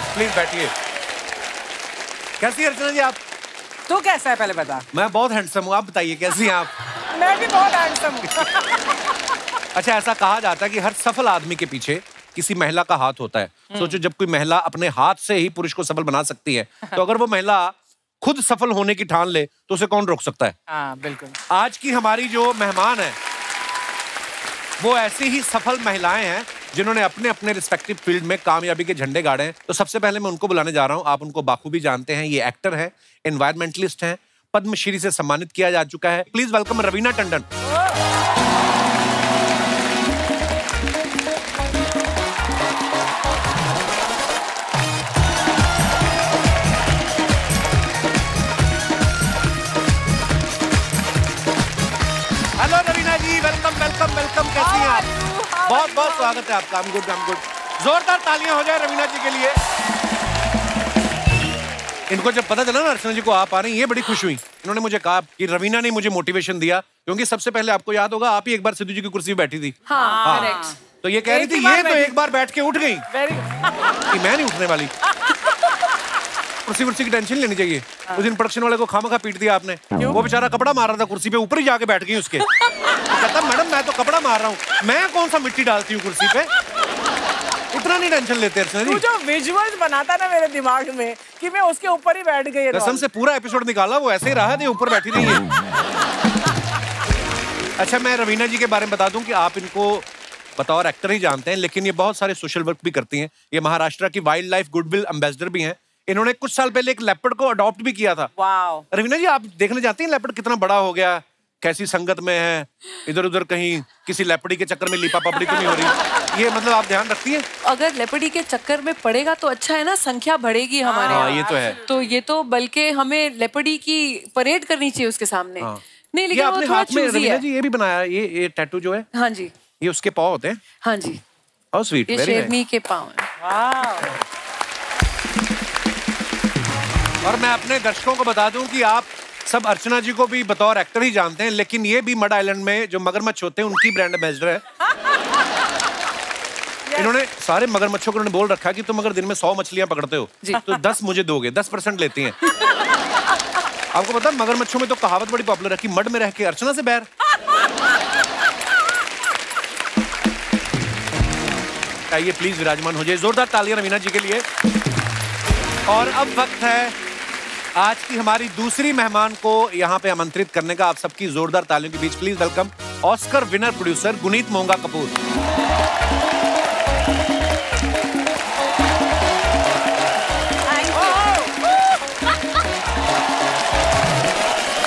Please बैठिए। कैसी अर्चना जी आप? तू कैसा है पहले बता। मैं बहुत हैंडसम हूँ, आप बताइए कैसी हैं आप? मैं भी बहुत हैंडसम हूँ। अच्छा, ऐसा कहा जाता है कि हर सफल आदमी के पीछे किसी महिला का हाथ होता है। सोचो, जब कोई महिला अपने हाथ से ही पुरुष को सफल बना सकती है, तो अगर वो महिला खुद सफल होने की ठान ले तो उसे कौन रोक सकता है? हाँ बिल्कुल। आज की हमारी जो मेहमान है वो ऐसी ही सफल महिलाएं हैं जिन्होंने अपने अपने रिस्पेक्टिव फील्ड में कामयाबी के झंडे गाड़े हैं। तो सबसे पहले मैं उनको बुलाने जा रहा हूं। आप उनको बाखूबी जानते हैं। ये एक्टर हैं, एनवायरमेंटलिस्ट हैं, पद्मश्री से सम्मानित किया जा चुका है। Please welcome Raveena Tandon. Hello Raveena ji, welcome welcome welcome. कैसी हैं आप? बहुत बहुत स्वागत है आपका। I'm good, I'm good। जोरदार तालियां हो जाए रवीना जी के लिए। इनको जब पता चला ना अर्चना जी को आप आ रही हैं, ये बड़ी खुश हुई। इन्होंने मुझे कहा कि रवीना ने मुझे मोटिवेशन दिया, क्योंकि सबसे पहले आपको याद होगा आप ही एक बार सिद्धू जी की कुर्सी पे बैठी थी। हाँ, करेक्ट। तो ये कह रही थी ये तो एक बार बैठ के उठ गई कि मैं नहीं उठने वाली। कुर्सी की टेंशन लेनी चाहिए। उस दिन प्रोडक्शन वाले को खामखा पीट दिया आपने। वो बेचारा कपड़ा मार रहा था कुर्सी पे, ऊपर ही जाके बैठ गई उसके। कहता मैडम मैं तो कपड़ा मार रहा हूँ, मैं कौन सा मिट्टी डालती हूँ कुर्सी पे। इतना नहीं टेंशन लेते अर्चना जी। तू जो विजुअल्स बनाता ना मेरे दिमाग में कि मैं उसके ऊपर ही बैठ गई। कसम से पूरा एपिसोड निकाला, वो ऐसे ही रहा है, ऊपर बैठी नहीं है। अच्छा, मैं रवीना जी के बारे में बता दूं कि आप इनको बतौर एक्टर ही जानते हैं, लेकिन ये बहुत सारे सोशल वर्क भी करती हैं। ये महाराष्ट्र की वाइल्ड लाइफ गुडविल एम्बेसडर भी हैं। इन्होंने कुछ साल पहले एक लेपर्ड को अडॉप्ट भी किया था। वाओ। रवीना जी, आप देखने जाती हैं लेपर्ड कितना बड़ा हो गया, कैसी संगत में है, इधर उधर कहीं किसी लेपर्डी के चक्कर में लीपा पपड़ी तो नहीं हो रही? ये मतलब आप ध्यान रखती हैं? अगर लेपर्डी के चक्कर में पड़ेगा तो अच्छा है ना, संख्या बढ़ेगी हमारे यहाँ। ये तो है। तो ये तो बल्कि हमें लेपर्डी की परेड करनी चाहिए उसके सामने। नहीं, लेकिन आपने हाथ में रवीना जी ये भी बनाया, ये टैटू जो है। हाँ जी, ये उसके पाँव होते हैं। हाँ जी, हाउ स्वीट। ये शेरनी के पाँव हैं। और मैं अपने दर्शकों को बता दूं कि आप सब अर्चना जी को भी बतौर एक्टर ही जानते हैं, लेकिन ये भी मड आइलैंड में जो मगरमच्छ होते हैं उनकी ब्रांड एम्बेसडर है। इन्होंने सारे मगरमच्छों को बोल रखा है कि तुम अगर दिन में 100 मछलियां पकड़ते हो तो 10 मुझे दोगे। 10% लेती हैं। आपको पता है मगरमच्छों में तो कहावत बड़ी पॉपुलर है कि मड में रह के अर्चना से बैर। आइए प्लीज विराजमान हो जाइए। जोरदार तालियां रवीना जी के लिए। और अब वक्त है आज की हमारी दूसरी मेहमान को यहाँ पे आमंत्रित करने का। आप सबकी जोरदार तालियों के बीच please welcome Oscar winner producer Guneet Monga Kapoor.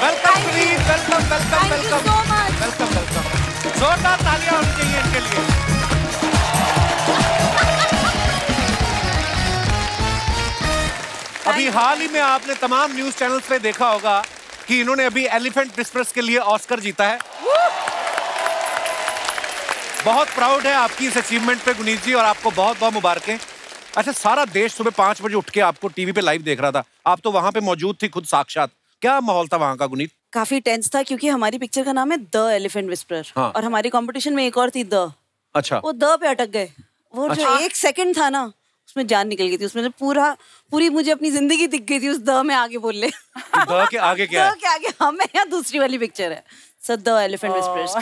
Welcome Guneet, welcome welcome welcome welcome welcome. जोरदार तालियां होनी चाहिए इनके लिए। अभी हाल ही में आपने तमाम न्यूज चैनल्स पे देखा होगा कि इन्होंने अभी एलिफेंट विस्परर्स के लिए ऑस्कर जीता है। बहुत प्राउड है आपकी इस अचीवमेंट पे गुनीत जी, और आपको बहुत बहुत मुबारकें। अच्छा, सारा देश सुबह 5 बजे उठ के आपको टीवी पे लाइव देख रहा था, आप तो वहां पे मौजूद थी खुद साक्षात। क्या माहौल था वहां का गुनीत? काफी टेंस था, क्योंकि हमारी पिक्चर का नाम है द एलिफेंट विस्परर। हाँ। और हमारी कंपटीशन में एक और थी द। अच्छा। वो द पे अटक गए। वो जो 1 सेकंड था ना, उसमें जान निकल गई थी। उसमें पूरी मुझे अपनी जिंदगी दिख गई थी उस द में आगे बोलने। द के आगे क्या है? द के आगे हम है या दूसरी वाली पिक्चर है। So the Elephant Whisperers.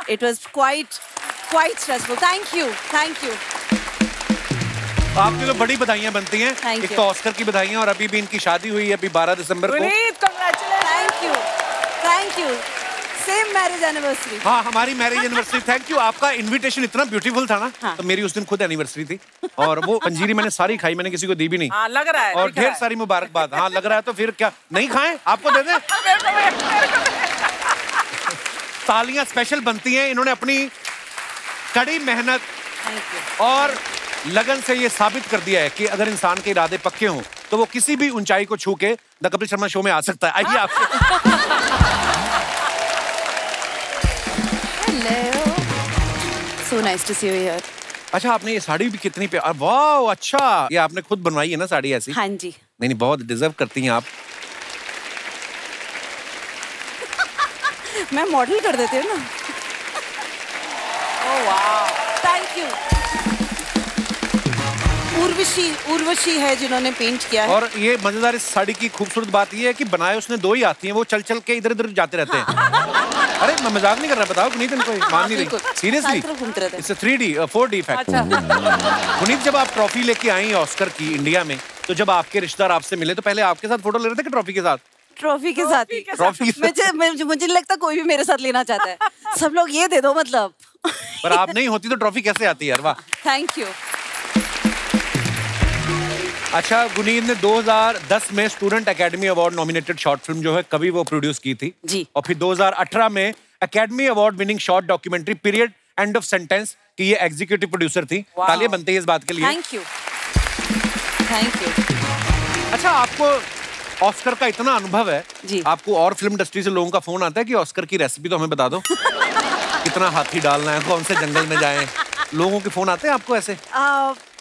It was quite stressful. Thank you. आपकी तो बड़ी बधाइयां बनती हैं। एक तो ऑस्कर की बधाइयां, और अभी भी इनकी शादी हुई है अभी 12 दिसंबर को। Thank you. Same marriage anniversary. हाँ, हमारी मैरिज एनिवर्सरी। Thank you. आपका इनविटेशन इतना ब्यूटीफुल था ना। हाँ। तो मेरी उस दिन खुद एनिवर्सरी थी, और वो पंजीरी मैंने सारी खाई, मैंने किसी को दी भी नहीं। हाँ, लग रहा है। और ढेर सारी मुबारकबाद। हाँ, लग रहा है तो फिर क्या नहीं खाएं? आपको दे दें? तालियां स्पेशल बनती हैं। इन्होंने अपनी कड़ी मेहनत और लगन से ये साबित कर दिया है कि अगर इंसान के इरादे पक्के हों तो वो किसी भी ऊंचाई को छू के द कपिल शर्मा शो में आ सकता है। आइए आपसे। So nice to see you here. अच्छा, आपने ये साड़ी भी कितनी प्यारी। वाह, अच्छा, ये आपने खुद बनवाई है ना साड़ी ऐसी? हाँ जी। नहीं, बहुत डिजर्व करती हैं आप। मैं मॉडल कर देती हूँ ना। ओह वाह, थैंक यू। उर्वशी है जिन्होंने पेंट किया है। और ये मजेदार इस साड़ी की खूबसूरत बात ये है कि बनाए उसने 2 ही आती हैं, वो चल चल के इधर उधर जाते रहते हैं। अरे मैं मजाक नहीं कर रहा, बताओ पुनीत, इनको मान नहीं रही seriously. It's 3D 4D effect. Puneet, जब आप ट्रॉफी लेके आई ऑस्कर की इंडिया में, तो जब आपके रिश्तेदार आपसे मिले तो पहले आपके साथ फोटो ले रहे थे कि ट्रॉफी के साथ? ट्रॉफी के साथ ही। मुझे नहीं लगता कोई भी मेरे साथ लेना चाहता है, सब लोग ये दे दो मतलब। पर आप नहीं होती तो ट्रॉफी कैसे आती है? वाह, थैंक यू। अच्छा, गुनीत ने 2010 में student academy award nominated short film जो है कभी वो प्रोड्यूस की थी जी। और फिर 2018 में academy award winning short documentary period end of sentence की ये एग्जीक्यूटिव प्रोड्यूसर थी। तालियां बनती है इस बात के लिए। Thank you. अच्छा, आपको ऑस्कर का इतना अनुभव है जी। आपको और फिल्म इंडस्ट्री से लोगों का फोन आता है कि ऑस्कर की रेसिपी तो हमें बता दो, कितना हाथी डालना है, कौन से जंगल में जाएं? लोगों के फोन आते हैं आपको ऐसे?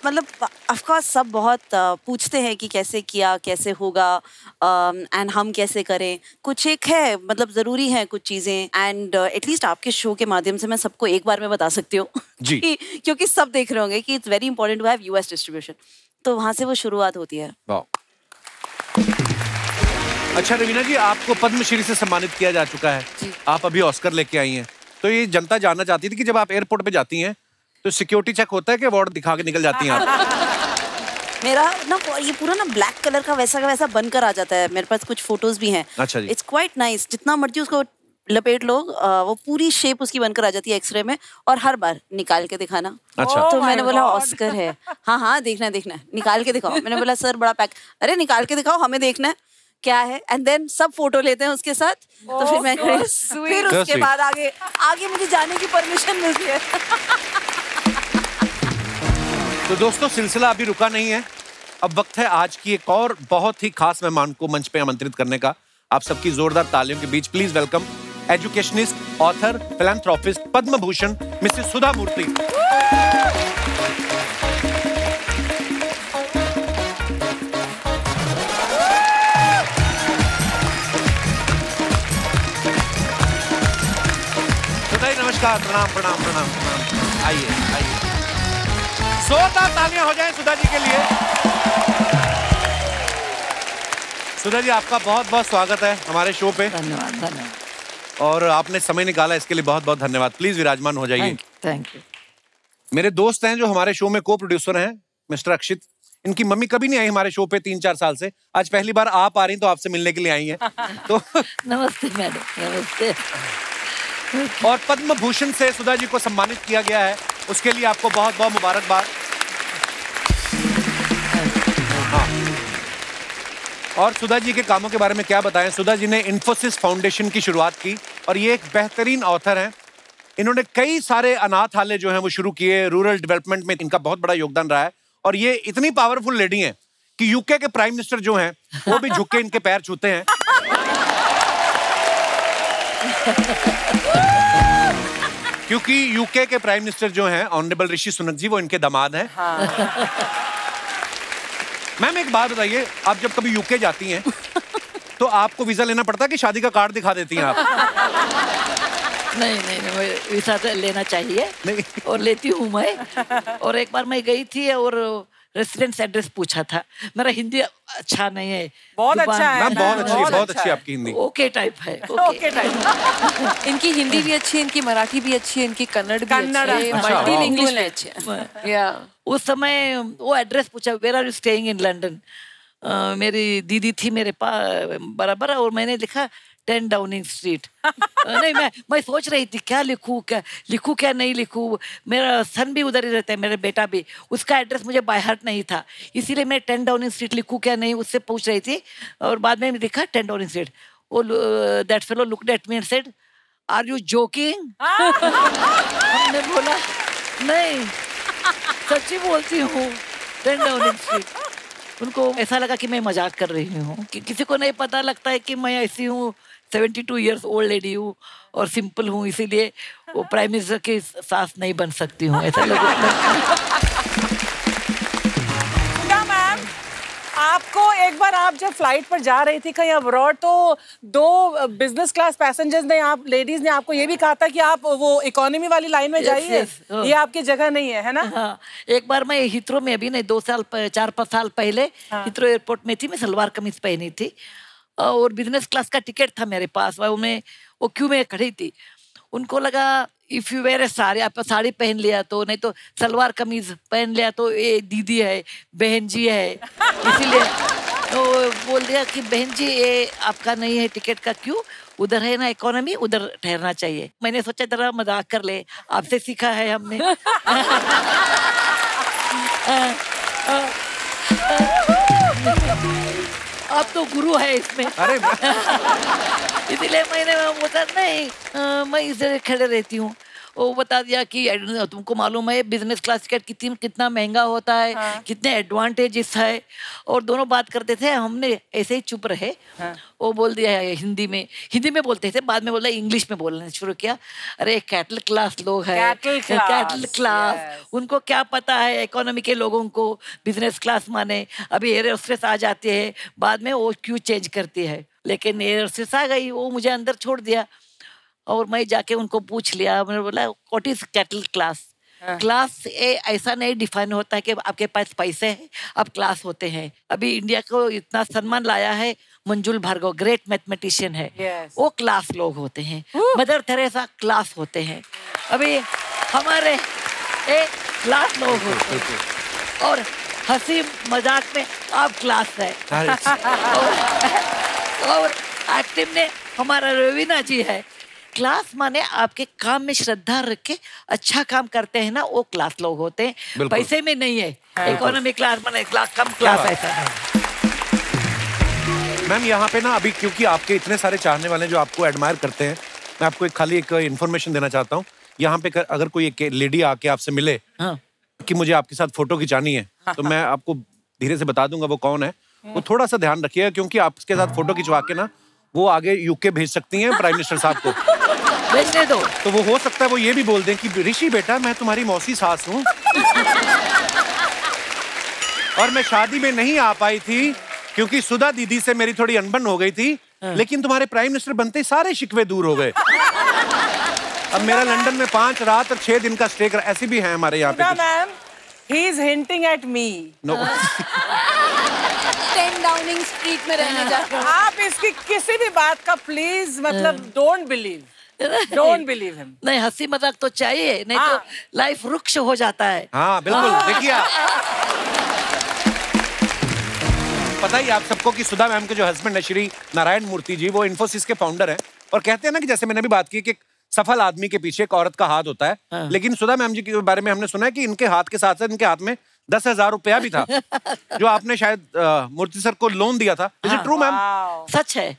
मतलब ऑफ कोर्स सब बहुत पूछते हैं कि कैसे किया, कैसे होगा, एंड हम कैसे करें। कुछ एक है, मतलब जरूरी है कुछ चीजें, एंड एटलीस्ट आपके शो के माध्यम से मैं सबको एक बार में बता सकती हूँ जी। क्योंकि सब देख रहे होंगे कि it's very important to have US distribution, तो वहां से वो शुरुआत होती है। अच्छा रवीना जी, आपको पद्मश्री से सम्मानित किया जा चुका है, आप अभी ऑस्कर लेके आई हैं, तो ये जनता जानना चाहती थी कि जब आप एयरपोर्ट पे जाती हैं तो सिक्योरिटी चेक होता है कि अवार्ड दिखा के निकल जाती हैं आप? मेरा ना ये पूरा ना ब्लैक कलर का वैसा का वैसा बनकर आ जाता है, मेरे पास कुछ फोटोज भी हैं। अच्छा जी। इट्स क्वाइट नाइस, जितना मर्जी उसको लपेट लो, वो पूरी शेप उसकी बनकर आ जाती है एक्सरे में, और हर बार निकाल के दिखाना। अच्छा। तो मैंने बोला ऑस्कर है, हाँ देखना निकाल के दिखाओ। मैंने बोला सर बड़ा पैक, अरे निकाल के दिखाओ, हमें देखना है क्या है। एंड देन सब फोटो लेते हैं उसके साथ, तो फिर मैं फिर उसके बाद आगे मुझे जाने की परमिशन मिलती है। तो दोस्तों, सिलसिला अभी रुका नहीं है, अब वक्त है आज की एक और बहुत ही खास मेहमान को मंच पे आमंत्रित करने का। आप सबकी जोरदार तालियों के बीच please welcome educationist, author, philanthropist, Padma Bhushan Mrs Sudha Murthy. Sudha ji नमस्कार, प्रणाम प्रणाम प्रणाम प्रणाम। आइए, जोरदार तालियां हो जाएं सुधा जी के लिए। सुधा जी, आपका बहुत बहुत स्वागत है हमारे शो पे। धन्यवाद। और आपने समय निकाला इसके लिए बहुत बहुत धन्यवाद। प्लीज विराजमान हो जाइए। Thank you. मेरे दोस्त हैं जो हमारे शो में को प्रोड्यूसर हैं, मिस्टर अक्षित। इनकी मम्मी कभी नहीं आई हमारे शो पे 3-4 साल से, आज पहली बार आप आ रही तो आपसे मिलने के लिए आई हैं। तो नमस्ते मैडम, नमस्ते। और पद्म भूषण से सुधा जी को सम्मानित किया गया है, उसके लिए आपको बहुत बहुत मुबारकबाद। हाँ। और सुधा जी के कामों के बारे में क्या बताएं। सुधा जी ने इन्फोसिस फाउंडेशन की शुरुआत की और ये एक बेहतरीन ऑथर हैं। इन्होंने कई सारे अनाथालय जो हैं वो शुरू किए, रूरल डेवलपमेंट में इनका बहुत बड़ा योगदान रहा है। और ये इतनी पावरफुल लेडी हैं कि यूके के प्राइम मिनिस्टर जो हैं वो भी झुक के इनके पैर छूते हैं। क्योंकि यूके के प्राइम मिनिस्टर जो हैं ऑनरेबल ऋषि सुनक जी, वो इनके दामाद हैं। मैम एक बात बताइए, आप जब कभी यूके जाती हैं तो आपको वीजा लेना पड़ता है कि शादी का कार्ड दिखा देती हैं आप? नहीं, वीजा लेना चाहिए। नहीं। और लेती हूँ मैं। और एक बार मैं गई थी और रेसिडेंस एड्रेस पूछा था। मेरा हिंदी अच्छा नहीं है। बहुत अच्छा है मैम, बहुत अच्छी आपकी हिंदी। ओके टाइप है। Okay type. इनकी हिंदी भी अच्छी है, इनकी मराठी भी अच्छी है, इनकी कन्नड़ भी अच्छी है, अच्छा। मल्टीलिंगुअल है अच्छी है। या उस समय वो एड्रेस पूछा, where are you staying in London. मेरी दीदी थी मेरे पास बराबर, और मैंने लिखा 10 डाउनिंग स्ट्रीट। नहीं, मैं सोच रही थी क्या लिखूं क्या नहीं लिखूं। मेरा सन भी उधर ही रहता है, मेरा बेटा भी, उसका एड्रेस मुझे बाय हार्ट नहीं था, इसीलिए मैं 10 डाउनिंग स्ट्रीट लिखूं क्या नहीं, उससे पूछ रही थी। और बाद में लिखा 10 Downing Street. That fellow looked at me and said, are you joking? हमने बोला नहीं, सच्ची बोलती हूँ, 10 डाउनिंग स्ट्रीट। उनको ऐसा लगा कि मैं मजाक कर रही हूँ, कि किसी को नहीं पता लगता है कि मैं ऐसी हूँ, 72 इयर्स ओल्ड लेडी हूँ और सिंपल हूँ, इसीलिए वो प्राइम मिनिस्टर की सास नहीं बन सकती हूँ, ऐसा लगता है। मैम, आपको एक बार आप जब फ्लाइट पर जा रही थी कहीं अब्रॉड, तो 2 बिजनेस क्लास पैसेंजर्स ने, आप लेडीज ने आपको ये भी कहा था कि आप वो इकोनॉमी वाली लाइन में जाइए, ये आपकी जगह नहीं है ना? हाँ, एक बार मैं हिथ्रो में, अभी नहीं 4-5 साल पहले हिथ्रो एयरपोर्ट में थी, मैं सलवार कमीज पहनी थी और बिजनेस क्लास का टिकट था मेरे पास, वो क्यू में खड़ी थी। उनको लगा इफ यू वेयर ए साड़ी, आप साड़ी पहन लिया तो, नहीं तो सलवार कमीज पहन लिया तो ये दीदी है, बहन जी है, इसीलिए तो बोल दिया कि बहन जी ये आपका नहीं है टिकट का क्यों, उधर है ना इकोनॉमी, उधर ठहरना चाहिए। मैंने सोचा जरा मजाक कर ले, आपसे सीखा है हमने। आप तो गुरु है इसमें। अरे इसलिए मैंने बोला नहीं, मैं इधर खड़े रहती हूँ। वो बता दिया कि तुमको मालूम है बिजनेस क्लास टिकट कितना महंगा होता है, कितने एडवांटेजेस है, और दोनों बात करते थे, हमने ऐसे ही चुप रहे। वो बोल दिया है हिंदी में बोलते थे, बाद में बोला इंग्लिश में बोलना शुरू किया। अरे कैटल क्लास लोग हैं, कैटल क्लास, उनको क्या पता है इकोनॉमी के लोगों को बिजनेस क्लास माने। अभी एयर होस्टेस आ जाती है, बाद में वो क्यों चेंज करती है, लेकिन एयर होस्टेस आ गई, वो मुझे अंदर छोड़ दिया और मैं जाके उनको पूछ लिया। मैंने बोला what is cattle class? Class ऐसा नहीं डिफाइन होता है कि आपके पास पैसे हैं आप क्लास होते हैं। अभी इंडिया को इतना सम्मान लाया है मंजुल भार्गव, ग्रेट मैथमेटिशियन है, वो क्लास लोग होते हैं। मदर थेरेसा क्लास होते हैं। अभी हमारे क्लास लोग होते हैं और हंसी मजाक में आप क्लास है। और एक्टिव ने हमारा रवीना जी है। क्लास माने आपके काम में श्रद्धा रख के अच्छा काम करते हैं ना, वो क्लास लोग होते हैं, पैसे में नहीं है। इकोनॉमी क्लास माने क्लास कम क्लास ऐसा है। मैम यहाँ पे ना अभी क्योंकि आपके इतने सारे चाहने वाले जो आपको एडमायर करते हैं, मैं आपको एक इन्फॉर्मेशन देना चाहता हूँ। यहाँ पे अगर कोई एक लेडी आके आपसे मिले कि मुझे आपके साथ फोटो खिंचानी है, तो मैं आपको धीरे से बता दूंगा वो कौन है। वो थोड़ा सा ध्यान रखिएगा, क्योंकि आपके साथ फोटो खिंचवा के ना वो आगे यूके भेज सकती हैं प्राइम मिनिस्टर साहब को। भेजने दो। तो वो हो सकता है वो ये भी बोल दें कि ऋषि बेटा मैं तुम्हारी मौसी सास हूँ और मैं शादी में नहीं आ पाई थी क्योंकि सुधा दीदी से मेरी थोड़ी अनबन हो गई थी, लेकिन तुम्हारे प्राइम मिनिस्टर बनते सारे शिकवे दूर हो गए। अब मेरा लंदन में 5 रात और 6 दिन का स्टे कर, ऐसे भी हैं हमारे यहाँ पे। Ma'am he is hinting at me. No. 10 Downing street में रहने जाते हो। आप इसकी किसी भी बात का प्लीज मतलब डोंट बिलीव हिम। नहीं, हंसी मजाक तो चाहिए, नहीं तो लाइफ रुक्ष हो जाता है। हाँ बिल्कुल। देखिए पता ही आप सबको कि सुधा मैम के जो हस्बैंड है श्री नारायण मूर्ति जी, वो इन्फोसिस के फाउंडर हैं, और कहते हैं ना कि जैसे मैंने भी बात की कि सफल आदमी के पीछे एक औरत का हाथ होता है, लेकिन सुधा मैम जी के बारे में हमने सुना है कि इनके हाथ के साथ साथ इनके हाथ में 10,000 रुपया भी था जो आपने शायद मूर्ति सर को लोन दिया था। Is it true ma'am? सच है।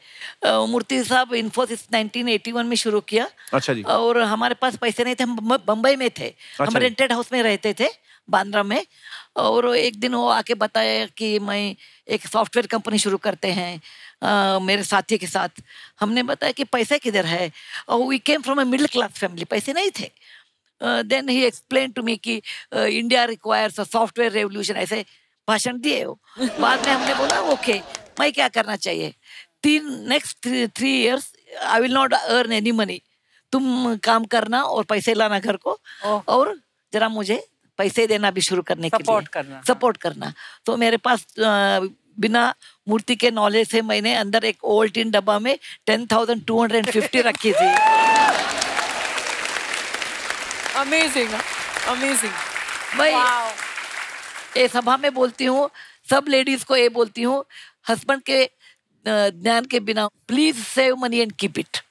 मूर्ति साहब इन्फोसिस 1981 में शुरू किया। अच्छा जी। और हमारे पास पैसे नहीं थे, हम बम्बई में थे। हम रेंटेड हाउस में रहते थे बांद्रा में। और एक दिन वो आके बताया कि मैं एक सॉफ्टवेयर कंपनी शुरू करते हैं मेरे साथी के साथ। हमने बताया कि पैसा किधर है, और we came from a middle class family, पैसे नहीं थे। Then he explain to me कि India requires a software revolution, ऐसे भाषण दिए हो। बाद में हमने बोला ओके, मैं क्या करना चाहिए, next 3 years I will not earn any money, तुम काम करना और पैसे लाना घर को, और जरा मुझे पैसे देना भी शुरू करने के लिए सपोर्ट करना। तो मेरे पास बिना मूर्ति के नॉलेज से मैंने अंदर एक ओवल्टीन डब्बा में 10,250 रखी थी। Amazing amazing. मैं ये सभा में बोलती हूँ, सब लेडीज को ये बोलती हूँ, हस्बैंड के ज्ञान के बिना please save money and keep it.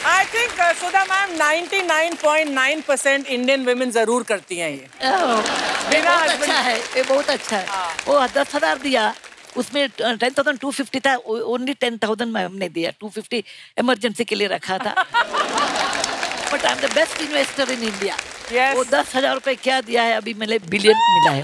I think Sudha ma'am 99.9% Indian women जरूर करती हैं ये। बहुत अच्छा है, ये बहुत अच्छा है। वो 10,000 दिया, उसमें 10,250 था, ओनली 10,000 में हमने दिया, 250 इमरजेंसी के लिए रखा था। But I am the best investor in India. वो 10,000 रुपए क्या दिया है, अभी मेरे बिलियन मिला है।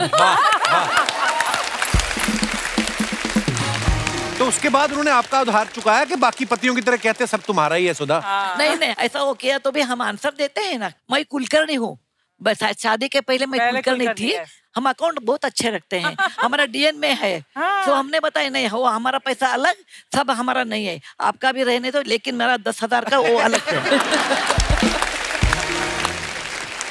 तो उसके बाद उन्होंने आपका उधार चुकाया कि बाकी पतियों की तरह कहते सब तुम्हारा ही है सुधा? नहीं, ऐसा वो किया तो भी हम आंसर देते हैं ना। मैं कुलकर्णी हूँ, बस शादी के पहले मैं पहले खुलकर नहीं खुलकर थी। नहीं है। हम अकाउंट बहुत अच्छे रखते हैं, हमारा डीएन में है। तो हमने बताया नहीं हो, हमारा पैसा अलग, सब हमारा नहीं है, आपका भी रहने दो, लेकिन मेरा 10,000 का वो अलग है।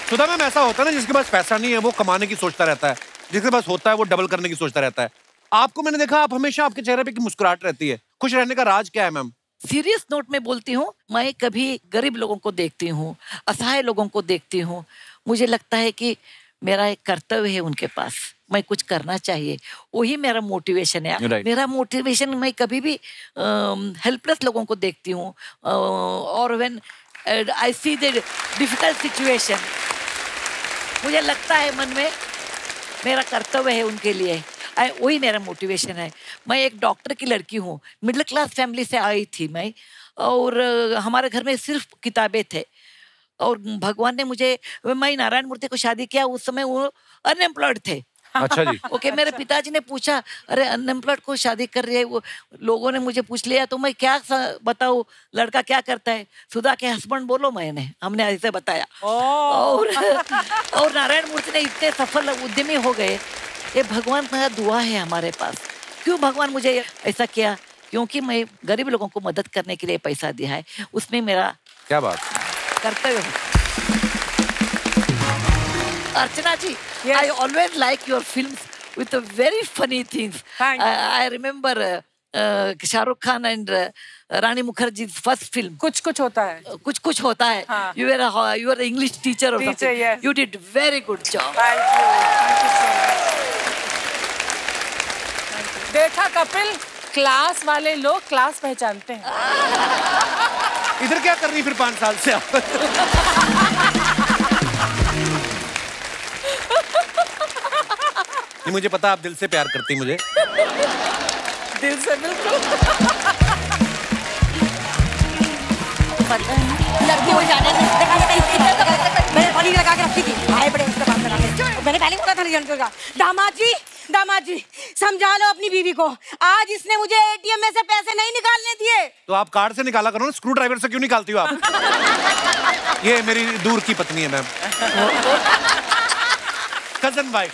सुधा मैम, ऐसा होता है ना जिसके पास पैसा नहीं है वो कमाने की सोचता रहता है, जिसके पास होता है वो डबल करने की सोचता रहता है। आपको मैंने देखा, आप हमेशा आपके चेहरे पे की मुस्कुराहट रहती है। खुश रहने का राज क्या है मैम? सीरियस नोट में बोलती हूँ, मैं कभी गरीब लोगों को देखती हूँ, असहाय लोगों को देखती हूँ, मुझे लगता है कि मेरा एक कर्तव्य है उनके पास, मैं कुछ करना चाहिए, वही मेरा मोटिवेशन है। Right. मेरा मोटिवेशन, मैं कभी भी हेल्पलेस लोगों को देखती हूँ, और when I see the difficult situation, मुझे लगता है मन में मेरा कर्तव्य है उनके लिए, वही मेरा मोटिवेशन है। मैं एक डॉक्टर की लड़की हूँ, मिडिल क्लास फैमिली से आई थी मैं, और हमारे घर में सिर्फ किताबें थे, और भगवान ने मुझे, मैं नारायण मूर्ति को शादी किया उस समय वो अनएम्प्लॉयड थे। अच्छा जी। ओके, मेरे पिताजी ने पूछा, अरे अनएम्प्लॉयड को शादी कर रही है, वो लोगों ने मुझे पूछ लिया, तो मैं क्या बताऊं, लड़का क्या करता है? सुधा के हस्बैंड बोलो, हमने ऐसे बताया। और नारायण मूर्ति ने इतने सफल उद्यमी हो गए, ये भगवान का दुआ है हमारे पास। क्यों भगवान मुझे ऐसा किया? क्योंकि मैं गरीब लोगों को मदद करने के लिए पैसा दिया है, उसमें मेरा क्या बात कर्तव्य है। अर्चना जी, Yes. I always like your films with the very funny things. Thank you. I remember Shahrukh Khan and Rani Mukherjee's first film. कुछ होता है। कुछ होता है। हाँ. You were an English teacher or Teacher, something. yes. You did very good job. Thank you so much. देखा Kapil, class वाले लोग क्लास पहचानते हैं। इधर क्या कर रही फिर 5 साल से आप? नहीं, मुझे पता आप दिल से प्यार करती मुझे। दिल से बिल्कुल। लड़की हो जाने से मैंने पनीर लगा के रखी थी, आए बड़े उसके पास लगा के। मैंने पहले बोला था रिजल्ट का। दामाद जी समझा लो अपनी बीवी को, आज इसने मुझे एटीएम में से पैसे नहीं निकालने दिए। तो आप कार्ड से निकाला करो ना, स्क्रू ड्राइवर से क्यों निकालती हो आप? ये मेरी दूर की पत्नी है मैम, कजन वाइफ।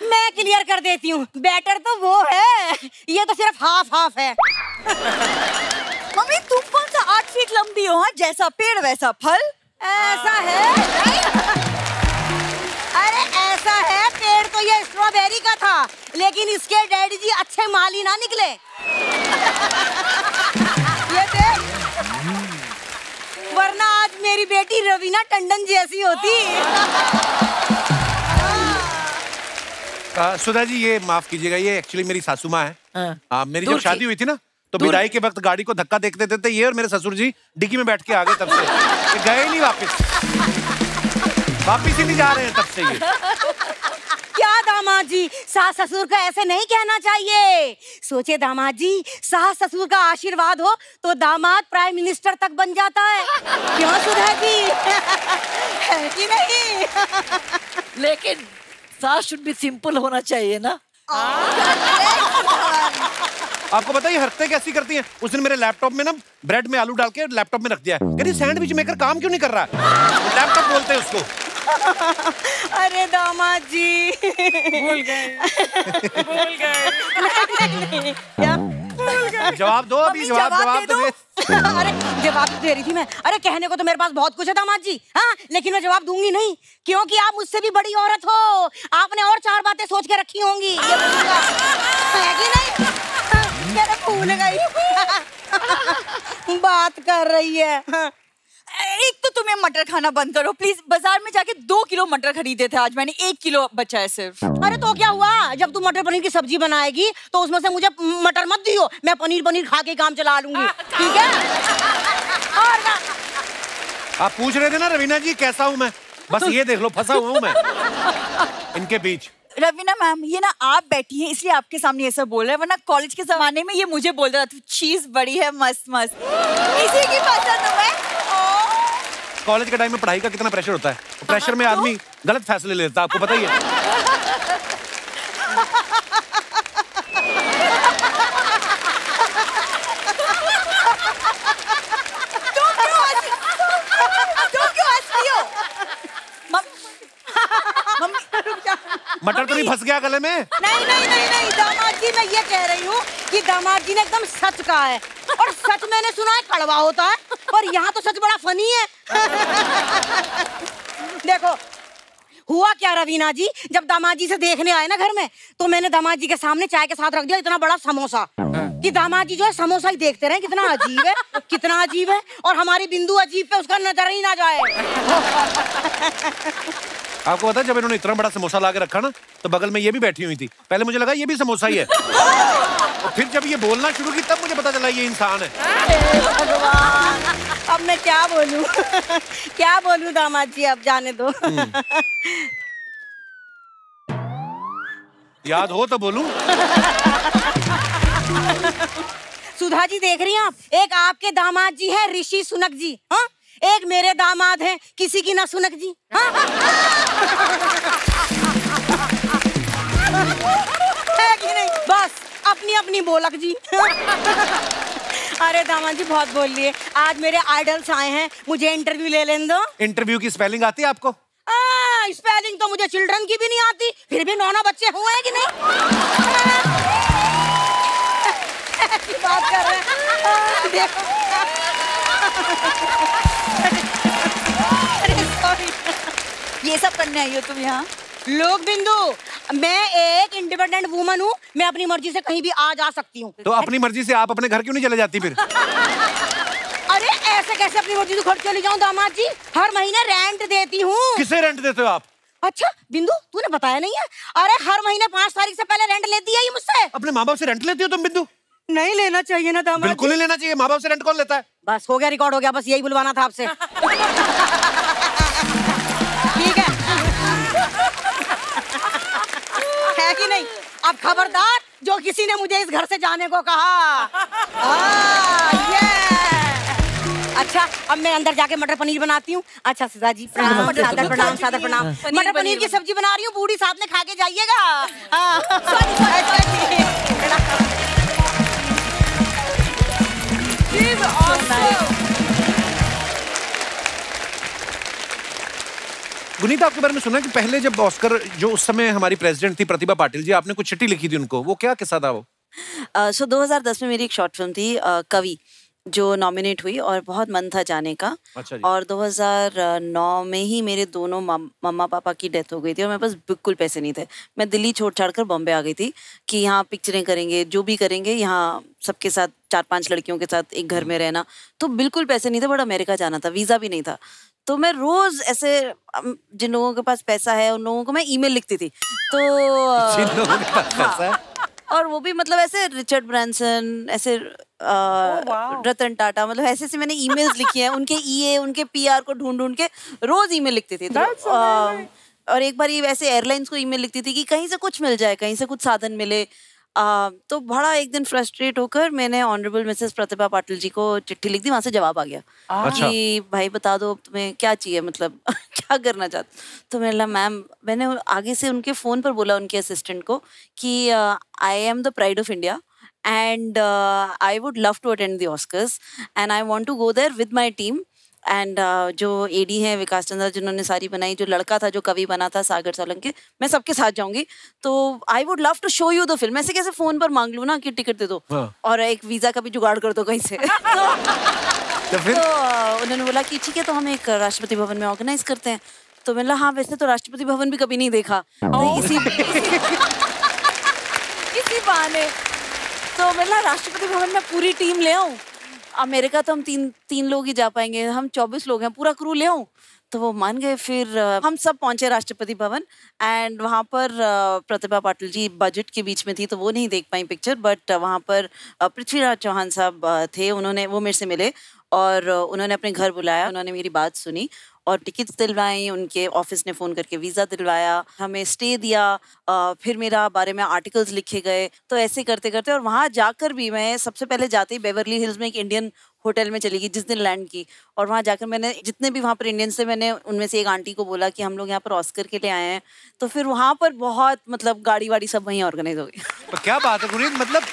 मैं क्लियर कर देती हूँ, बेटर तो वो है, ये तो सिर्फ हाफ है। मम्मी तुम कौन सा 8 फीट लंबी हो? हाँ, जैसा पेड़ वैसा फल। ऐसा है? अरे ऐसा है, पेड़ तो ये स्ट्रॉबेरी का था, लेकिन इसके डैडी जी अच्छे माली ना निकले। ये देख, वरना आज मेरी बेटी रवीना टंडन जैसी होती। सुधा जी, ये माफ कीजिएगा, ये एक्चुअली मेरी सासू माँ है। मेरी जब शादी हुई थी ना, तो विदाई के वक्त गाड़ी को धक्का देखते देते ये और मेरे ससुर जी डिक्की में बैठ के आ गए, तब से ये गए ही नहीं वापिस ही नहीं जा रहे हैं तब से ये। क्या दामाद जी, सास ससुर का ऐसे नहीं कहना चाहिए। सोचे दामाद जी, सास ससुर का आशीर्वाद हो तो दामाद प्राइम मिनिस्टर तक बन जाता है। क्यों सुधा जी? है कि नहीं? लेकिन सास शुड बी सिंपल होना चाहिए ना। आपको पता है ये हरकतें कैसी करती हैं? उस दिन मेरे लैपटॉप में ना ब्रेड में आलू डाल के लैपटॉप में रख दिया है। कहती सैंडविच मेकर काम क्यों नहीं कर रहा है? लैपटॉप बोलते हैं उसको। अरे दामाद जी भूल गए। जवाब दो अभी, जवाब दो। अरे जवाब दे रही थी मैं। अरे कहने को तो मेरे पास बहुत कुछ है दामाद जी, हाँ, लेकिन मैं जवाब दूंगी नहीं, क्योंकि आप मुझसे भी बड़ी औरत हो। आपने और 4 बातें सोच के रखी होंगी, ये है कि नहीं? मेरे भूल गई। बात कर रही है। एक तो तुम्हें मटर खाना बंद करो प्लीज। बाजार में जाके 2 किलो मटर खरीदे थे, आज मैंने 1 किलो बचा है सिर्फ। अरे तो क्या हुआ, जब तू मटर पनीर की सब्जी बनाएगी तो उसमें से मुझे मटर मत दियो, मैं पनीर खा के काम चला लूंगी, ठीक है? और आप पूछ रहे थे ना रवीना जी कैसा हूँ मैं, बस ये देख लो फंसा हुआ हूँ मैं इनके बीच। रवीना मैम, ये ना आप बैठी हैं इसलिए आपके सामने ये सब बोल रहा है, वरना कॉलेज के जमाने में ये मुझे बोल रहा था चीज बड़ी है मस्त मस्त, इसी की पसंद हूँ मैं। कॉलेज के टाइम में पढ़ाई का कितना प्रेशर होता है, प्रेशर में आदमी गलत फैसले लेता है, आपको पता ही है। गया गले में। नहीं नहीं नहीं नहीं दामाद जी, मैं ये कह रही हूँ कि दामाद जी ने एकदम सच कहा है, और सच मैंने सुना है कड़वा होता है, पर यहाँ तो सच बड़ा फनी है। देखो हुआ क्या रवीना जी, जब दामाद जी से देखने आए ना घर में, तो मैंने दामाद जी के सामने चाय के साथ रख दिया इतना बड़ा समोसा कि दामाद जी जो है समोसा ही देखते रहे, कितना अजीब है, कितना अजीब है, और हमारी बिंदु अजीब पे उसका नजर ही ना जाए। आपको पता है जब इन्होंने इतना बड़ा समोसा ला के रखा ना, तो बगल में ये भी बैठी हुई थी। पहले मुझे लगा ये भी समोसा ही है, और फिर जब ये बोलना शुरू की तब मुझे पता चला ये इंसान है। अब मैं क्या बोलूं क्या बोलूं दामाद जी, अब जाने दो। याद हो तो बोलूं। सुधा जी देख रही हैं आप, एक आपके दामाद जी है ऋषि सुनक जी, हाँ, एक मेरे दामाद हैं किसी की ना सुनक जी, हाँ? है कि नहीं? बस अपनी अपनी बोलक जी। अरे दामाद जी बहुत बोल लिए, आज मेरे आइडल्स आए हैं, मुझे इंटरव्यू ले लेने दो। इंटरव्यू की स्पेलिंग आती है आपको? स्पेलिंग तो मुझे चिल्ड्रन की भी नहीं आती, फिर भी 9 बच्चे हुए हैं कि नहीं? ऐसी बात कर रहे हैं, देखो। अरे सॉरी, ये सब करने आई हो तुम यहाँ? लोग बिंदु, मैं एक इंडिपेंडेंट वुमन हूँ, मैं अपनी मर्जी से कहीं भी आ जा सकती हूँ। तो अपनी मर्जी से आप अपने घर क्यों नहीं चले जाती फिर? अरे ऐसे कैसे अपनी मर्जी से घर चली जाऊँ दामाद जी, हर महीने रेंट देती हूँ। किसे रेंट देते हो आप? अच्छा बिंदु, तूने बताया नहीं है? अरे हर महीने 5 तारीख से पहले रेंट लेती है ये मुझसे। अपने माँ बाप से रेंट लेती हो तुम बिंदु? नहीं लेना चाहिए ना दामाद। बिल्कुल नहीं लेना चाहिए, माँ बाप से रेंट कौन लेता है? बस हो गया, रिकॉर्ड हो गया, बस यही बुलवाना था आपसे। ठीक है कि नहीं? अब खबरदार जो किसी ने मुझे इस घर से जाने को कहा। अच्छा अब मैं अंदर जाके मटर पनीर बनाती हूँ। अच्छा सुधा जी प्रणाम, सादर प्रणाम, सादर प्रणाम। मटर पनीर की सब्जी बना रही हूँ, बूढ़ी साथ में खा के जाइएगा। गुनीता, आपके बारे में सुना कि पहले जब ऑस्कर, जो उस समय हमारी प्रेसिडेंट थी प्रतिभा पाटिल जी, आपने कुछ चिट्ठी लिखी थी उनको, वो क्या किस्सा था वो? 2010 में मेरी एक शॉर्ट फिल्म थी कवि, जो नॉमिनेट हुई और बहुत मन था जाने का। अच्छा जी। और 2009 में ही मेरे दोनों मम्मा पापा की डेथ हो गई थी और मेरे पास बिल्कुल पैसे नहीं थे। मैं दिल्ली छोड़ छाड़ कर बॉम्बे आ गई थी कि यहाँ पिक्चरें करेंगे, जो भी करेंगे यहाँ सबके साथ 4-5 लड़कियों के साथ एक घर में रहना, तो बिल्कुल पैसे नहीं थे, बट अमेरिका जाना था, वीज़ा भी नहीं था। तो मैं रोज ऐसे जिन लोगों के पास पैसा है उन लोगों को मैं ईमेल लिखती थी। तो जिन लोगों के पास पैसा है, और वो भी मतलब ऐसे रिचर्ड ब्रांसन, ऐसे रतन टाटा, मतलब ऐसे ऐसे मैंने ईमेल्स लिखी हैं, उनके ईए, उनके पीआर को ढूंढ ढूंढ के रोज ईमेल लिखती थी। तो, और एक बार ये ऐसे एयरलाइंस को ईमेल लिखती थी कि कहीं से कुछ मिल जाए, कहीं से कुछ साधन मिले। तो बड़ा एक दिन फ्रस्ट्रेट होकर मैंने ऑनरेबल मिसेस प्रतिभा पाटिल जी को चिट्ठी लिख दी, वहां से जवाब आ गया कि भाई बता दो तुम्हें क्या चाहिए, मतलब क्या करना चाहते। तो मैंने आगे से उनके फोन पर बोला उनके असिस्टेंट को कि I am the pride of India and I would love to attend the Oscars and I want to go there with my team and जो एडी हैं विकास चंद्रा जिन्होंने सारी बनाई, जो लड़का था जो कवि बना था सागर सोलंकी, मैं सबके साथ जाऊंगी, तो I would love to show you the film। ऐसे कैसे फोन पर मांग लूं ना कि टिकट दे दो और एक वीजा का भी जुगाड़ कर दो कहीं से। तो उन्होंने बोला कि ठीक है, तो हम एक राष्ट्रपति भवन में ऑर्गेनाइज करते हैं। तो मैंने बोला हाँ, वैसे तो राष्ट्रपति भवन भी कभी नहीं देखा, इसी बहाने तो मैं राष्ट्रपति भवन में पूरी टीम ले आऊं। अमेरिका तो हम तीन लोग ही जा पाएंगे, हम 24 लोग हैं, पूरा क्रू ले आऊं। तो वो मान गए। फिर हम सब पहुंचे राष्ट्रपति भवन एंड वहाँ पर प्रतिभा पाटिल जी बजट के बीच में थी तो वो नहीं देख पाई पिक्चर, बट वहाँ पर पृथ्वीराज चौहान साहब थे, उन्होंने वो मेरे से मिले और उन्होंने अपने घर बुलाया, उन्होंने मेरी बात सुनी और टिकट्स दिलवाई, उनके ऑफिस ने फ़ोन करके वीज़ा दिलवाया, हमें स्टे दिया, फिर मेरा बारे में आर्टिकल्स लिखे गए। तो ऐसे करते करते और वहाँ जाकर भी मैं सबसे पहले जाते ही बेवरली हिल्स में एक इंडियन होटल में चली गई जिस दिन लैंड की, और वहाँ जाकर मैंने जितने भी वहाँ पर इंडियंस थे, मैंने उनमें से एक आंटी को बोला कि हम लोग यहाँ पर ऑस्कर के लिए आए हैं। तो फिर वहाँ पर बहुत मतलब गाड़ी वाड़ी सब वहीं ऑर्गेनाइज हो गई। तो क्या बात है गुरीन, मतलब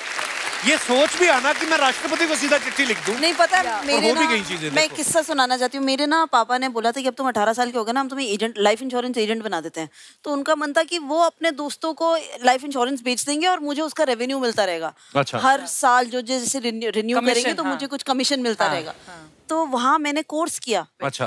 ये सोच भी आना कि मैं राष्ट्रपति को सीधा चिट्ठी लिख दूं। नहीं पता मेरे हो भी ना, गई चीजें, मैं देखो। किस्सा सुनाना चाहती हूँ। मेरे ना पापा ने बोला था कि अब तुम 18 साल के हो गए ना, हम तुम्हें एजेंट, लाइफ इंश्योरेंस एजेंट बना देते हैं। तो उनका मन था कि वो अपने दोस्तों को लाइफ इंश्योरेंस बेच देंगे और मुझे उसका रेवेन्यू मिलता रहेगा। अच्छा। हर साल जो जैसे रिन्यू करेंगे तो मुझे कुछ कमीशन मिलता रहेगा। तो वहाँ मैंने कोर्स किया। अच्छा।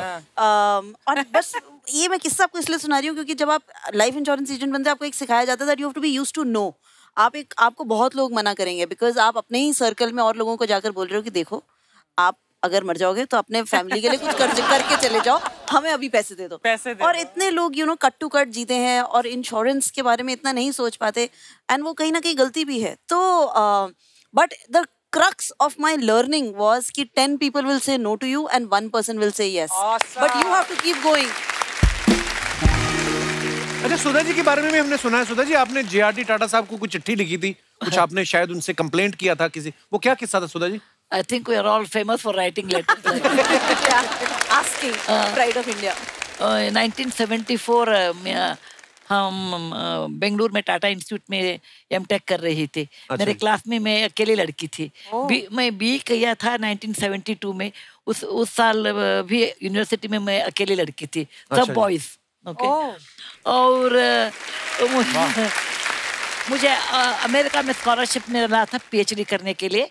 और बस ये मैं किस्सा आपको इसलिए सुना रही हूँ क्योंकि जब आप लाइफ इंश्योरेंस एजेंट बनते हैं आपको एक सिखाया जाता है that you have to be used to know. आपको बहुत लोग मना करेंगे बिकॉज आप अपने ही सर्कल में और लोगों को जाकर बोल रहे हो कि देखो आप अगर मर जाओगे तो अपने फैमिली के लिए कुछ कर्ज करके चले जाओ, हमें अभी पैसे दे दो। और इतने लोग कट टू कट जीते हैं और इंश्योरेंस के बारे में इतना नहीं सोच पाते एंड वो कहीं ना कहीं गलती भी है। तो but the crux of my learning was कि 10 people will say no to you and 1 person will say yes. Awesome. But you have to keep going. अच्छा, सुधा जी के बारे में भी हमने सुना है। सुधा जी, आपने JRD टाटा साहब को कुछ चिट्ठी लिखी थी, कुछ आपने शायद उनसे कंप्लेंट किया था किसी, वो क्या किस्सा था Sudha ji? I think we are all famous for writing letters. Asking pride of India. 1974 हम बेंगलुरु में टाटा इंस्टीट्यूट में M.Tech कर रही थी। मेरे क्लास में मैं अकेली लड़की थी। मैं BE किया था 1972 में। उस साल भी यूनिवर्सिटी में मैं अकेली लड़की थी, सब बॉयज। ओके। और मुझे अमेरिका में स्कॉलरशिप मिला था PhD करने के लिए।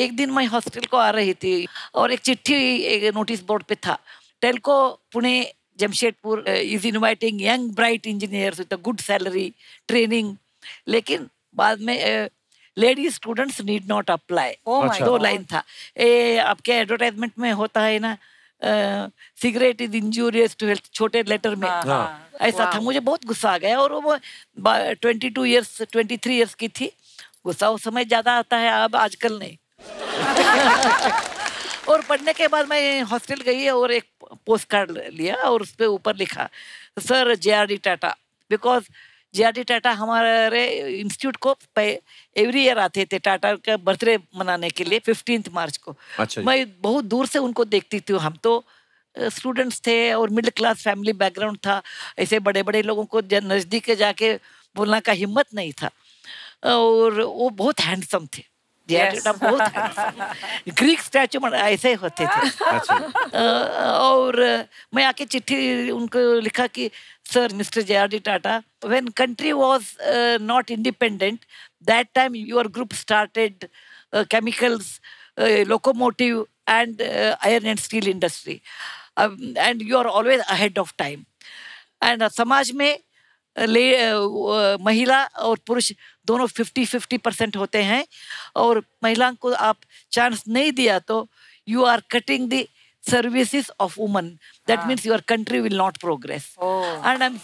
एक दिन मैं हॉस्टल को आ रही थी और एक चिट्ठी एक नोटिस बोर्ड पे था, Telco Pune Jamshedpur is inviting young bright engineers with a good salary training, लेकिन बाद में lady students need not apply. 2 line था। आपके एडवर्टाइजमेंट में होता है ना, cigarette is injurious to health, छोटे लेटर में ऐसा था। मुझे बहुत गुस्सा आ गया और वो 23 इयर्स की थी। गुस्सा उस समय ज्यादा आता है, अब आजकल नहीं। और पढ़ने के बाद मैं हॉस्टल गई और एक पोस्ट कार्ड लिया और उस पे ऊपर लिखा sir JRD Tata, because JRD Tata हमारे इंस्टीट्यूट को एवरी ईयर आते थे टाटा का बर्थडे मनाने के लिए 15 मार्च को। अच्छा। मैं बहुत दूर से उनको देखती थी। हम तो स्टूडेंट्स थे और मिडिल क्लास फैमिली बैकग्राउंड था, ऐसे बड़े बड़े लोगों को नजदीक जाके बोलना का हिम्मत नहीं था। और वो बहुत हैंडसम थे। बहुत ग्रीक स्टैचू ऐसे होते थे। और मैं आके चिट्ठी उनको लिखा कि sir mister JRD Tata, when country was not independent that time your group started chemicals, locomotive and iron and steel industry and you are always ahead of time. And समाज में महिला और पुरुष दोनों 50-50% होते हैं और महिला को आप चांस नहीं दिया तो you are cutting the services of women, that means your country will not progress. And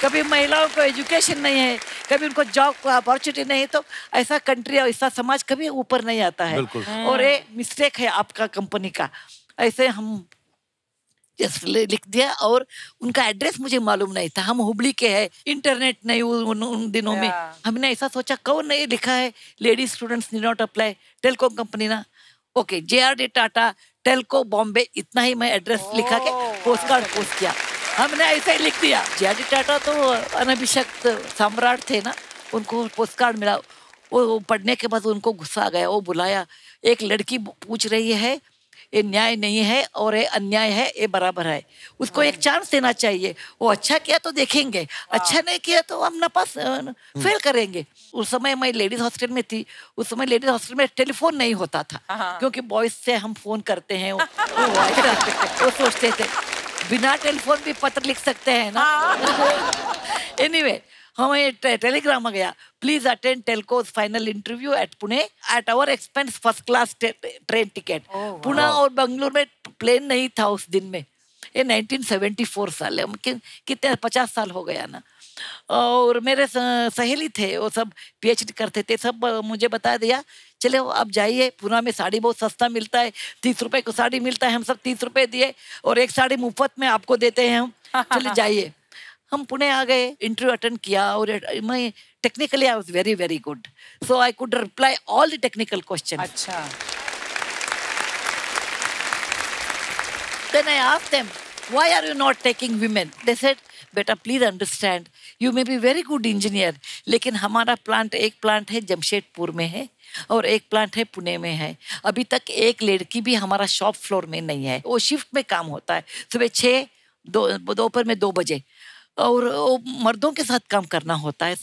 कभी महिलाओं को एजुकेशन नहीं है, कभी उनको जॉब को अपॉर्चुनिटी नहीं, तो ऐसा कंट्री और ऐसा समाज कभी ऊपर नहीं आता है। और ये मिस्टेक है आपका कंपनी का। ऐसे हम जस्ट लिख दिया और उनका एड्रेस मुझे मालूम नहीं था। हम हुबली के हैं, इंटरनेट नहीं उन दिनों में। हमने ऐसा सोचा कौन नहीं लिखा है lady students need not apply, Telco company ना। ओके, JRD टाटा टेल्को बॉम्बे, इतना ही मैं एड्रेस लिखा के पोस्ट कार्ड पोस्ट किया। हमने ऐसा ही लिख दिया। JRD टाटा तो अनभिषिक्त सम्राट थे ना, उनको पोस्ट कार्ड मिला। वो पढ़ने के बाद उनको गुस्सा आ गया। वो बुलाया, एक लड़की पूछ रही है ये न्याय नहीं है और ये अन्याय है, ये बराबर है, उसको एक चांस देना चाहिए। वो अच्छा किया तो देखेंगे, अच्छा नहीं किया तो हम ना पास फेल करेंगे। उस समय मैं लेडीज हॉस्टल में थी। उस समय लेडीज हॉस्टल में टेलीफोन नहीं होता था क्योंकि बॉयज से हम फोन करते हैं। वो सोचते थे बिना टेलीफोन भी पत्र लिख सकते हैं ना। एनीवे हमें टेलीग्राम आ गया, please attend Telco's final interview at Pune at our expense, first class train ticket. Pune और बेंगलुरु में प्लेन नहीं था उस दिन में। ये 1974 साल है, कितने 50 साल हो गया ना। और मेरे सहेली थे, वो सब PhD करते थे, सब मुझे बता दिया चलो आप जाइए, पुणे में साड़ी बहुत सस्ता मिलता है, 30 रुपए को साड़ी मिलता है। हम सब 30 रुपए दिए और एक साड़ी मुफ्त में आपको देते हैं हम, चले जाइए। हम पुणे आ गए, इंटरव्यू अटेंड किया और मैं technically I was very very good, so I could reply all the technical question. अच्छा। Then I asked them, why are you not taking women? They said, beta, please understand, you may be very good engineer, लेकिन हमारा plant, एक plant है जमशेदपुर में है और एक plant है पुणे में है। अभी तक एक लड़की भी हमारा शॉप फ्लोर में नहीं है। वो शिफ्ट में काम होता है, सुबह 6, दोपहर में 2 बजे, और वो मर्दों के साथ काम करना होता है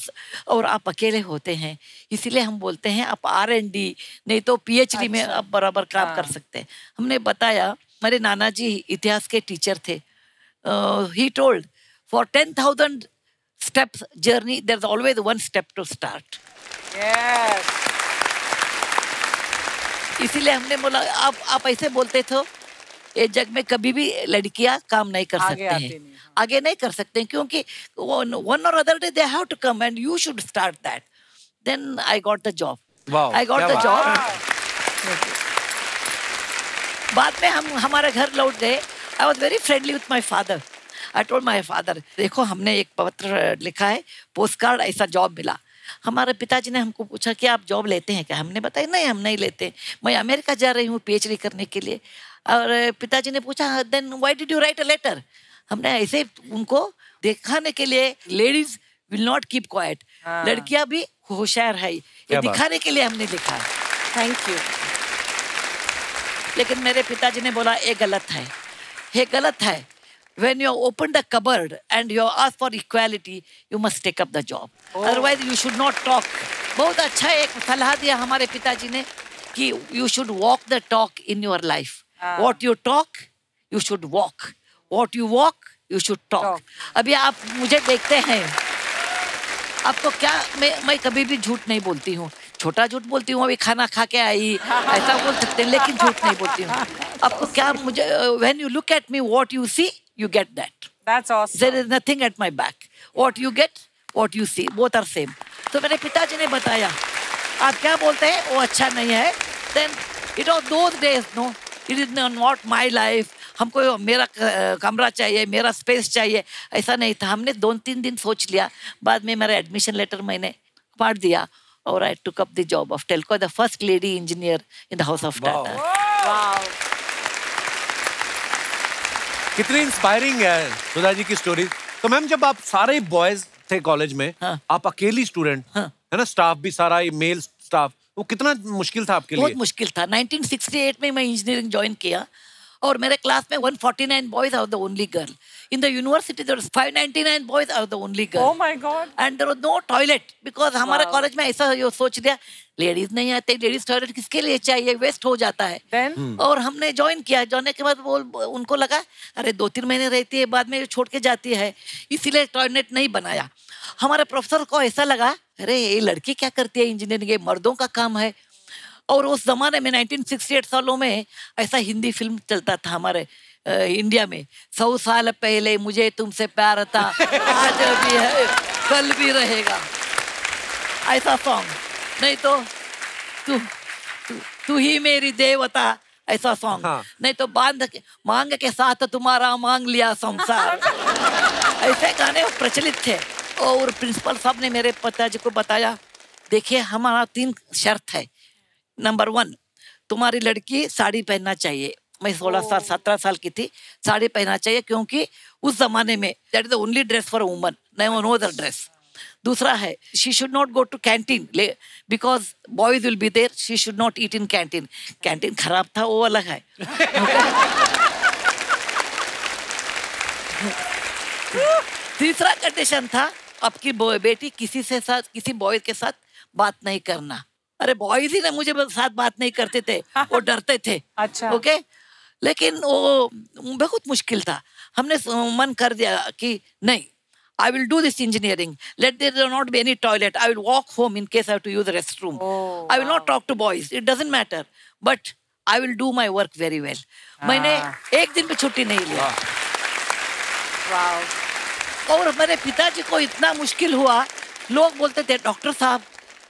और आप अकेले होते हैं। इसीलिए हम बोलते हैं आप R&D नहीं तो PhD में आप बराबर काम कर सकते हैं। हमने बताया, मेरे नाना जी इतिहास के टीचर थे। He told for 10,000 steps journey there's always one step to start. Yes. इसीलिए हमने बोला आप ऐसे बोलते थे, ये जग में कभी भी लड़कियां काम नहीं कर सकते हैं, आगे नहीं कर सकते हैं, क्योंकि one or other day they have to come and you should start that. Then I got the job. Wow. I got the job. बाद में हम हमारे घर लौट गए। I was very friendly with my father. I told my father, देखो हमने एक पत्र लिखा है, पोस्ट कार्ड, ऐसा जॉब मिला। हमारे पिताजी ने हमको पूछा कि आप जॉब लेते हैं क्या? हमने बताया नहीं, हम नहीं लेते, मैं अमेरिका जा रही हूँ PhD करने के लिए। और पिताजी ने पूछा then why did you write a letter? हमने ऐसे उनको दिखाने के लिए, ladies will not keep quiet, लड़कियां भी होशियार है, ये दिखाने के लिए हमने लिखा है। Thank you. लेकिन मेरे पिताजी ने बोला ये गलत है, ये गलत है। When you open the cupboard and you ask for equality, you must take up the job. Otherwise, you should not talk. बहुत अच्छा एक सलाह दिया हमारे पिताजी ने कि you should walk the talk in your life. What you talk, you should walk. What you walk, you should talk. अभी आप मुझे देखते हैं, आपको क्या, मैं कभी भी झूठ नहीं बोलती हूँ। छोटा झूठ बोलती हूँ, अभी खाना खा के आई, ऐसा बोल सकते हैं, लेकिन झूठ नहीं बोलती हूँ। आपको क्या, मुझे when you look at me, what you see, you get that. That's awesome. There is nothing at my back. What you get, what you see, both are same. तो मेरे पिताजी ने बताया, आप क्या बोलते हैं वो अच्छा नहीं है। Then it was those days, no, it is not my life. हमको मेरा कमरा चाहिए, मेरा स्पेस चाहिए, ऐसा नहीं था। हमने 2-3 दिन सोच लिया, बाद में मेरा एडमिशन लेटर मैंने पढ़ दिया और I took up the job of Telco, the first lady engineer in the house of Tata. Wow. कितनी इंस्पायरिंग है सुधा जी की स्टोरी। तो मैम, जब आप सारे बॉयज थे कॉलेज में, आप अकेली स्टूडेंट, है ना, स्टाफ भी सारा मेल स्टाफ, वो कितना मुश्किल था आपके लिए? बहुत मुश्किल था। 1968 में मैं इंजीनियरिंग ज्वाइन किया और मेरे क्लास में 149 boys are the only girl. In the university there was 599 boys are the only girl. Oh my God. And there was no toilet because हमारे कॉलेज में ऐसा ये सोच दिया, लेडीज नहीं आते, लेडीज टॉयलेट किसके लिए चाहिए, वेस्ट हो जाता है। Then? और हमने ज्वाइन किया, ज्वाइन के बाद वो उनको लगा अरे 2-3 महीने रहती है, बाद में छोड़ के जाती है, इसीलिए टॉयलेट नहीं बनाया। हमारे प्रोफेसर को ऐसा लगा अरे ये लड़की क्या करती है इंजीनियरिंग, ये मर्दों का काम है। और उस जमाने में 1968 सालों में ऐसा हिंदी फिल्म चलता था हमारे इंडिया में, 100 साल पहले मुझे तुमसे प्यार था, आज भी है कल भी रहेगा, ऐसा सॉन्ग। नहीं तो तू ही मेरी देवता, ऐसा सॉन्ग। नहीं तो मांग के साथ तुम्हारा मांग लिया संसार, ऐसे गाने प्रचलित थे। और प्रिंसिपल साहब ने मेरे पिताजी को बताया, देखिए हमारा 3 शर्त है। नंबर 1, तुम्हारी लड़की साड़ी पहनना चाहिए। मैं 16 साल 17 साल की थी, साड़ी पहनना चाहिए क्योंकि उस जमाने में that is the only dress for women, no other dress. दूसरा है she should not go to canteen because boys will be there, she should not eat in canteen. Canteen खराब था वो अलग है। तीसरा कंडीशन था आपकी बेटी किसी बॉय के साथ बात नहीं करना। अरे बॉयज ही ना मुझे साथ बात नहीं करते थे, वो डरते थे। अच्छा। ओके, लेकिन वो बहुत मुश्किल था। हमने मन कर दिया कि नहीं, I will do this engineering. Let there not be any toilet. I will walk home in case I have to use the restroom. I will not talk to boys. It doesn't matter. But I will do my work very well. मैंने एक दिन भी छुट्टी नहीं लिया। और मेरे पिताजी को इतना मुश्किल हुआ, लोग बोलते थे डॉक्टर साहब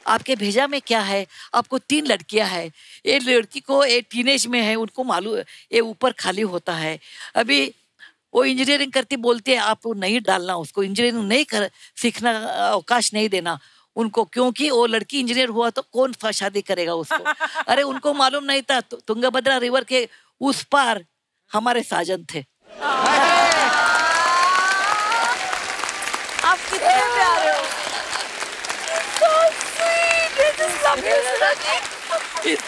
आपके भेजा में क्या है, आपको 3 लड़कियां हैं, ये लड़की को एक टीनेज में है, उनको मालूम ये ऊपर खाली होता है, अभी वो इंजीनियरिंग करती, बोलती है आप नहीं डालना उसको, इंजीनियरिंग नहीं सीखना अवकाश नहीं देना उनको, क्योंकि वो लड़की इंजीनियर हुआ तो कौन शादी करेगा उसको। अरे उनको मालूम नहीं था तुंगभद्रा रिवर के उस पार हमारे साजन थे। आप कितने इस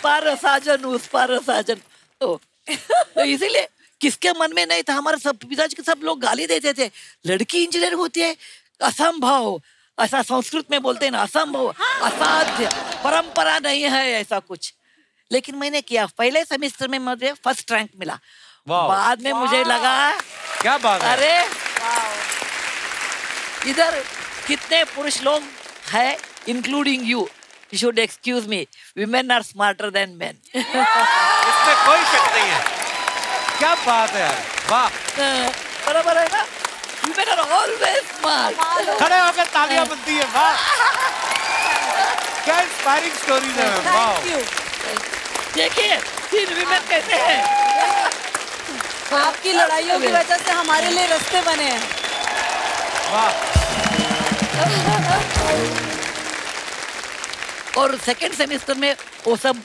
पार साजन, उस पार साजन। तो इसीलिए किसके मन में नहीं था, हमारे सब पिताजी के सब लोग गाली देते थे, लड़की इंजीनियर होती है, असंभव, ऐसा संस्कृत में बोलते हैं ना, असंभव, असाध्य, परंपरा नहीं है ऐसा कुछ। लेकिन मैंने किया, पहले सेमेस्टर में मुझे फर्स्ट रैंक मिला, बाद में मुझे लगा क्या बात है, अरे इधर कितने पुरुष लोग हैं, including you, you should excuse me, women are smarter than men। इसमें कोई शक नहीं है। क्या बात है यार, वाह, बराबर है ना, women are always smart। खड़े होकर तालियां बनती है, वाह, क्या इंस्पायरिंग स्टोरीज है, वाह। देखिए 3 women कैसे हैं। आपकी लड़ाइयों की वजह से हमारे लिए रास्ते बने हैं। वाह। और सेकेंड सेमेस्टर में वो सब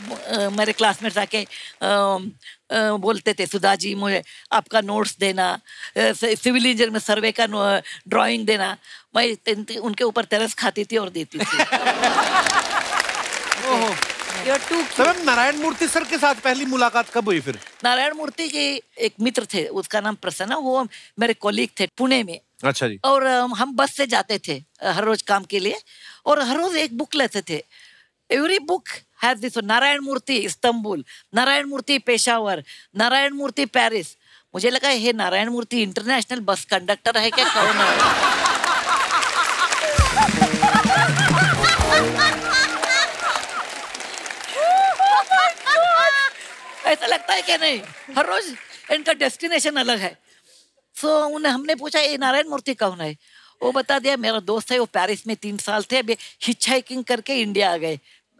मेरे क्लासमेट्स आके बोलते थे, सुधा जी मुझे आपका नोट्स देना, सिविल इंजीनियर में सर्वे का ड्राइंग देना। मैं उनके ऊपर तरस खाती थी और देती थी। सर, नारायण मूर्ति सर के साथ पहली मुलाकात कब हुई फिर? नारायण मूर्ति के एक मित्र थे, उसका नाम प्रसन्न, वो मेरे कॉलीग थे पुणे में। अच्छा जी। और हम बस से जाते थे हर रोज काम के लिए, और हर रोज एक बुक लेते थे। Every book has this, Narayana Murthy Istanbul, Narayana Murthy Peshawar, Narayana Murthy Paris. मुझे लगा ये Narayana Murthy international bus conductor है क्या, कौन है? ऐसा लगता है क्या नहीं, हर रोज इनका डेस्टिनेशन अलग है। उन्हें हमने पूछा ये नारायण मूर्ति कौन है, वो बता दिया मेरा दोस्त है, वो पेरिस में 3 साल थे, अभी हिचहाइकिंग करके इंडिया आ गए,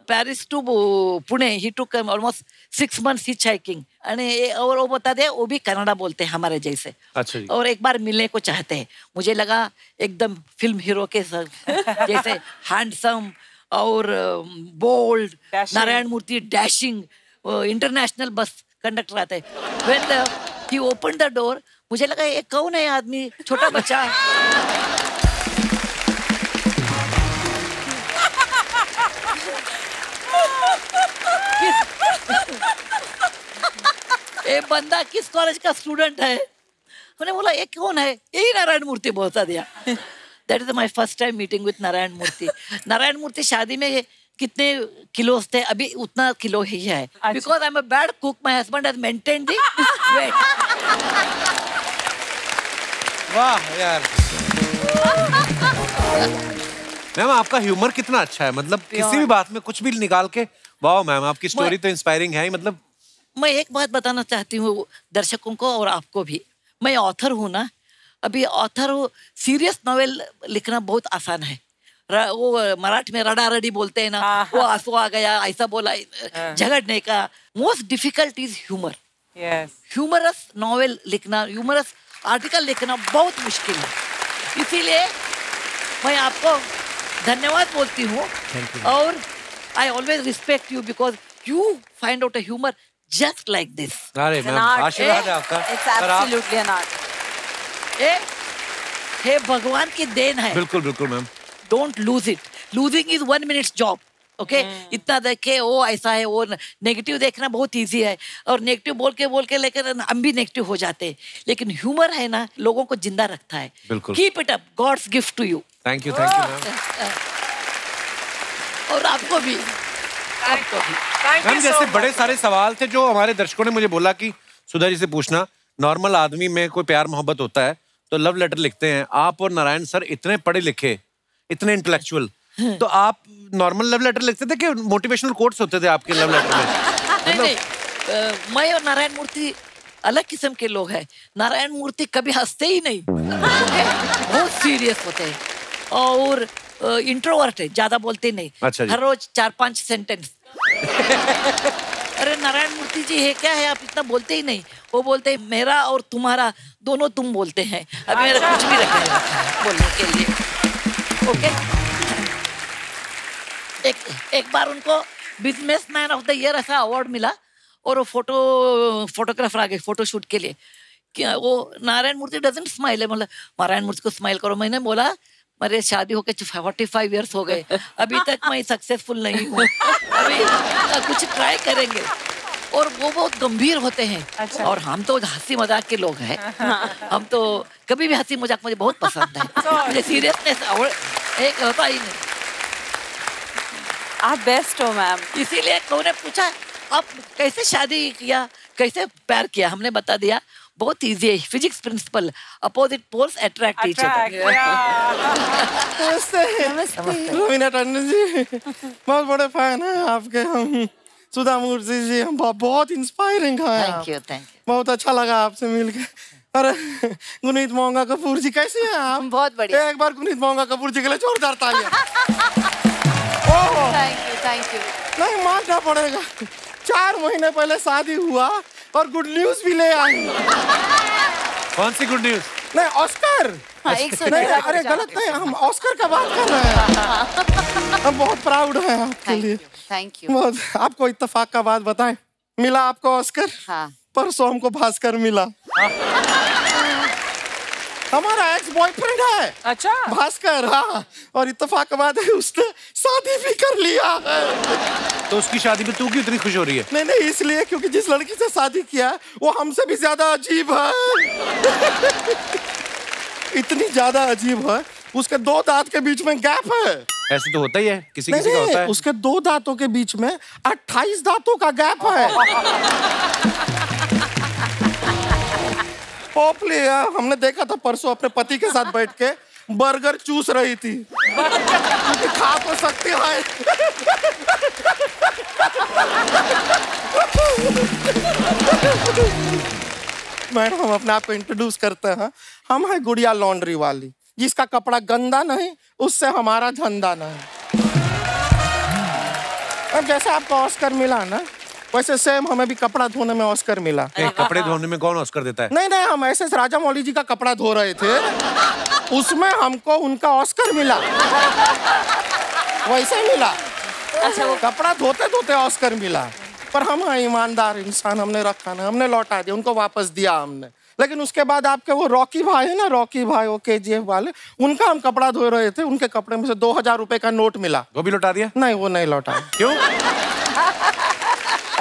Paris to Pune, he took almost 6 months hitchhiking. और वो बता दिया वो भी कन्नड़ा बोलते हैं हमारे जैसे। अच्छा जी। और एक बार मिलने को चाहते हैं। मुझे लगा एकदम फिल्म हीरो के जैसे हैंडसम और बोल्ड, नारायण मूर्ति डैशिंग, इंटरनेशनल बस कंडक्टर आते हैं। When he open the door, मुझे लगा ये कौन है आदमी, छोटा बच्चा। ये बंदा किस कॉलेज का स्टूडेंट है? मैंने बोला ये कौन है, यही नारायण मूर्ति बता दिया। That is my first time meeting with Narayana Murthy. Narayana Murthy शादी में कितने किलोस थे, अभी उतना किलो ही है। Because I am a bad cook, my husband has maintained the weight. वाह यार, मैम आपका ह्यूमर कितना अच्छा है, मतलब किसी भी बात में कुछ भी निकाल के, वाह मैम आपकी स्टोरी तो इंस्पायरिंग है ही। मतलब मैं एक बात बताना चाहती हूँ दर्शकों को और आपको भी, मैं ऑथर हूँ ना, अभी ऑथर हूँ, सीरियस नॉवेल लिखना बहुत आसान है। वो मराठी में रड़ा रड़ी बोलते हैं ना, वो आंसू आ गया, ऐसा बोला, झगड़ने का। Most difficult is humour. Humorous novel लिखना, ह्यूमरस आर्टिकल लिखना बहुत मुश्किल है। इसीलिए मैं आपको धन्यवाद बोलती हूँ, और I always respect you because you find out a humour just like this. अरे मैम आशीर्वाद है आपका। It's absolutely an art। हे भगवान की देन है। बिल्कुल बिल्कुल ma'am. Don't lose it, losing is 1 minute job. Okay, इतना देखे वो ऐसा है, वो नेगेटिव देखना बहुत इजी है, और नेगेटिव बोल के लेकर हम भी नेगेटिव हो जाते हैं। लेकिन ह्यूमर है ना, लोगों को जिंदा रखता है। बिल्कुल। Keep it up, God's gift to you. Thank you ma'am. और आपको भी, आपको भी। मैम जैसे बड़े सारे सवाल थे जो हमारे दर्शकों ने मुझे बोला कि सुधा जी से पूछना, नॉर्मल आदमी में कोई प्यार मोहब्बत होता है तो लव लेटर लिखते हैं, आप और नारायण सर इतने पढ़े लिखे, इतने इंटेलेक्चुअल, तो आप नॉर्मल लव लेटर लिखते थे कि मोटिवेशनल कोट्स होते थे आपके लव लेटर में? नहीं, मैं और नारायण मूर्ति अलग किस्म के लोग हैं। नारायण मूर्ति कभी हंसते ही नहीं, बहुत सीरियस होते हैं, और इंट्रोवर्ट है, ज्यादा बोलते नहीं। अच्छा जी। हर रोज 4-5 सेंटेंस। अरे नारायण मूर्ति जी है क्या है, आप इतना बोलते ही नहीं। वो बोलते हैं मेरा और तुम्हारा दोनों तुम बोलते हैं, अभी मेरा कुछ भी रखा है बोलने के लिए। ओके, एक बार उनको बिजनेसमैन ऑफ द ईयर ऐसा अवार्ड मिला, और वो फोटोग्राफर आ गए फोटो शूट के लिए। क्या वो नारायण मूर्ति डजंट स्माइल है, मतलब नारायण मूर्ति को स्माइल करो। मैंने बोला मेरे शादी होके 45 इयर्स हो गए, अभी तक मैं सक्सेसफुल नहीं हूँ। अभी कुछ ट्राई करेंगे। और वो बहुत गंभीर होते हैं। अच्छा। और हम तो हंसी मजाक के लोग हैं। हम तो कभी भी हंसी मजाक मुझे बहुत पसंद है। मुझे सीरियसनेस एक होता ही नहीं। आप बेस्ट हो मैम। इसीलिए उन्होंने पूछा आप कैसे शादी किया, कैसे प्यार किया, हमने बता दिया बहुत इजी है। Physics principle, opposite poles attract each other. नमस्ते रवीना टंडन जी, बहुत बड़े फैन हैं आपके हम। सुधा मूर्ति जी, हम बहुत इंस्पायरिंग हैं। Thank you, thank you. बहुत अच्छा लगा आपसे मिलके। अरे गुनीत मोंगा कपूर जी कैसे हैं आप? बहुत बढ़िया। एक बार गुनीत मोंगा कपूर जी के लिए जोरदार तालियां। Thank you. नहीं मानना पड़ेगा, 4 महीने पहले शादी हुआ और गुड न्यूज भी ले आई। कौन सी गुड न्यूज? नहीं ऑस्कर। हाँ, एक सौ नहीं, अरे गलत नहीं, हम ऑस्कर का बात कर रहे हैं। हम बहुत प्राउड हैं आपके लिए। Thank you. बहुत। आपको इत्तेफाक का बात बताएं, मिला आपको ऑस्कर? हाँ। परसों हमको भास्कर मिला। हमारा एक्स बॉयफ्रेंड है। अच्छा। भास्कर। हाँ, और इत्तेफाक का बात है उसने शादी भी कर लिया है। तो उसकी शादी में तू क्यों इतनी खुश हो रही है? नहीं इसलिए क्योंकि जिस लड़की से शादी किया है वो हमसे भी ज्यादा अजीब है। इतनी ज्यादा अजीब है, उसके 2 दांत के बीच में गैप है। ऐसे तो होता ही है, किसी किसी का होता है। उसके 2 दांतों के बीच में 28 दांतों का गैप है। पोपली हमने देखा था परसों अपने पति के साथ बैठ के बर्गर चूस रही थी। क्योंकि खा तो सकती है। मैडम हम अपने आप को इंट्रोड्यूस करते हैं। हम है गुड़िया लॉन्ड्री वाली, जिसका कपड़ा गंदा नहीं उससे हमारा धंधा नहीं। अब जैसे आपको ऑस्कर मिला ना, वैसे सेम हमें भी कपड़ा धोने में ऑस्कर मिला। कपड़े धोने में कौन ऑस्कर देता है? नहीं हम ऐसे राजा मौली जी का कपड़ा धो रहे थे, उसमें हमको उनका ऑस्कर मिला। वैसे मिला। अच्छा, वो कपड़ा धोते धोते ऑस्कर मिला। पर हम हैं ईमानदार इंसान, हमने रखा ना, हमने लौटा दिया, उनको वापस दिया हमने। लेकिन उसके बाद आपके वो रॉकी भाई है ना, रॉकी भाई वो KGF वाले, उनका हम कपड़ा धो रहे थे, उनके कपड़े में से 2000 रुपए का नोट मिला। वो भी लौटा दिया? नहीं वो नहीं लौटा। क्यों?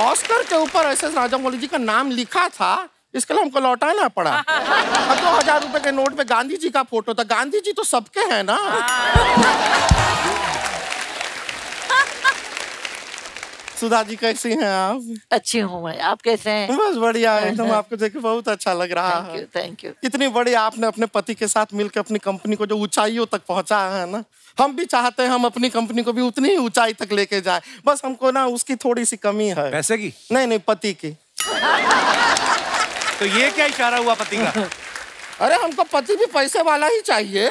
ऑस्कर के ऊपर ऐसे राजा मौली जी का नाम लिखा था, इसके लिए हमको लौटाना पड़ा। अब 2000 रुपए के नोट पे गांधी जी का फोटो था। गांधी जी तो सबके हैं ना। सुधा जी कैसी हैं आप? अच्छी हूँ मैं, आप कैसे हैं? बस बढ़िया है एकदम, आपको देख के बहुत अच्छा लग रहा है। Thank you. इतनी बड़ी आपने अपने पति के साथ मिलकर अपनी कंपनी को जो ऊंचाइयों तक पहुंचा है ना, हम भी चाहते हैं हम अपनी कंपनी को भी उतनी ही ऊंचाई तक लेके जाए। बस हमको ना उसकी थोड़ी सी कमी है। पैसे की? नहीं पति की। तो ये क्या इशारा हुआ पति का? अरे हमको पति भी पैसे वाला ही चाहिए।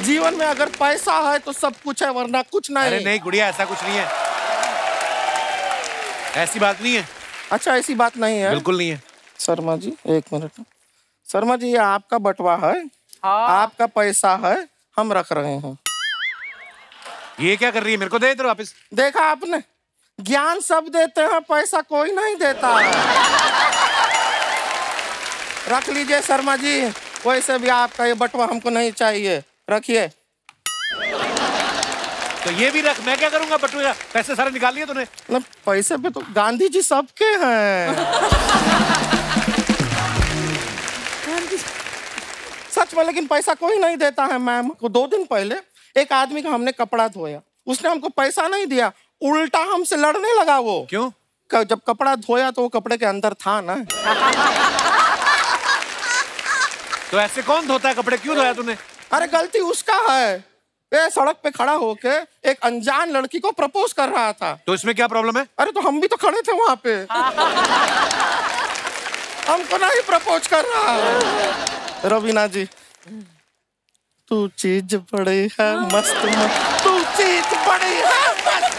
जीवन में अगर पैसा है तो सब कुछ है, वरना कुछ नहीं। अरे नहीं गुड़िया, ऐसा कुछ नहीं है, ऐसी बात नहीं है। अच्छा ऐसी बात नहीं है? बिल्कुल नहीं है। शर्मा जी 1 मिनट। शर्मा जी ये आपका बटवा है। हाँ। आपका पैसा है, हम रख रहे हैं। ये क्या कर रही है? मेरे को दे इधर वापस। देखा आपने, ज्ञान सब देते हैं, पैसा कोई नहीं देता है। रख लीजिए शर्मा जी, वैसे भी आपका ये बटवा हमको नहीं चाहिए, रखिए। तो ये भी रख, मैं क्या करूंगा बटुए का? पैसे सारे निकाल लिए तूने? पैसे पे तो गांधी जी सबके हैं। सच में, लेकिन पैसा कोई नहीं देता है मैम को। 2 दिन पहले एक आदमी का हमने कपड़ा धोया, उसने हमको पैसा नहीं दिया, उल्टा हमसे लड़ने लगा। वो क्यों? जब कपड़ा धोया तो वो कपड़े के अंदर था ना। तो ऐसे कौन धोता है कपड़े? क्यों धोया तूने? अरे गलती उसका है, ये सड़क पे खड़ा होके एक अनजान लड़की को प्रपोज कर रहा था। तो इसमें क्या प्रॉब्लम है? अरे तो हम भी तो खड़े थे वहां पे। हमको नहीं प्रपोज कर रहा है। रवीना जी, तू चीज बड़ी है मस्त मस्त, तू चीज बड़ी है मस्त।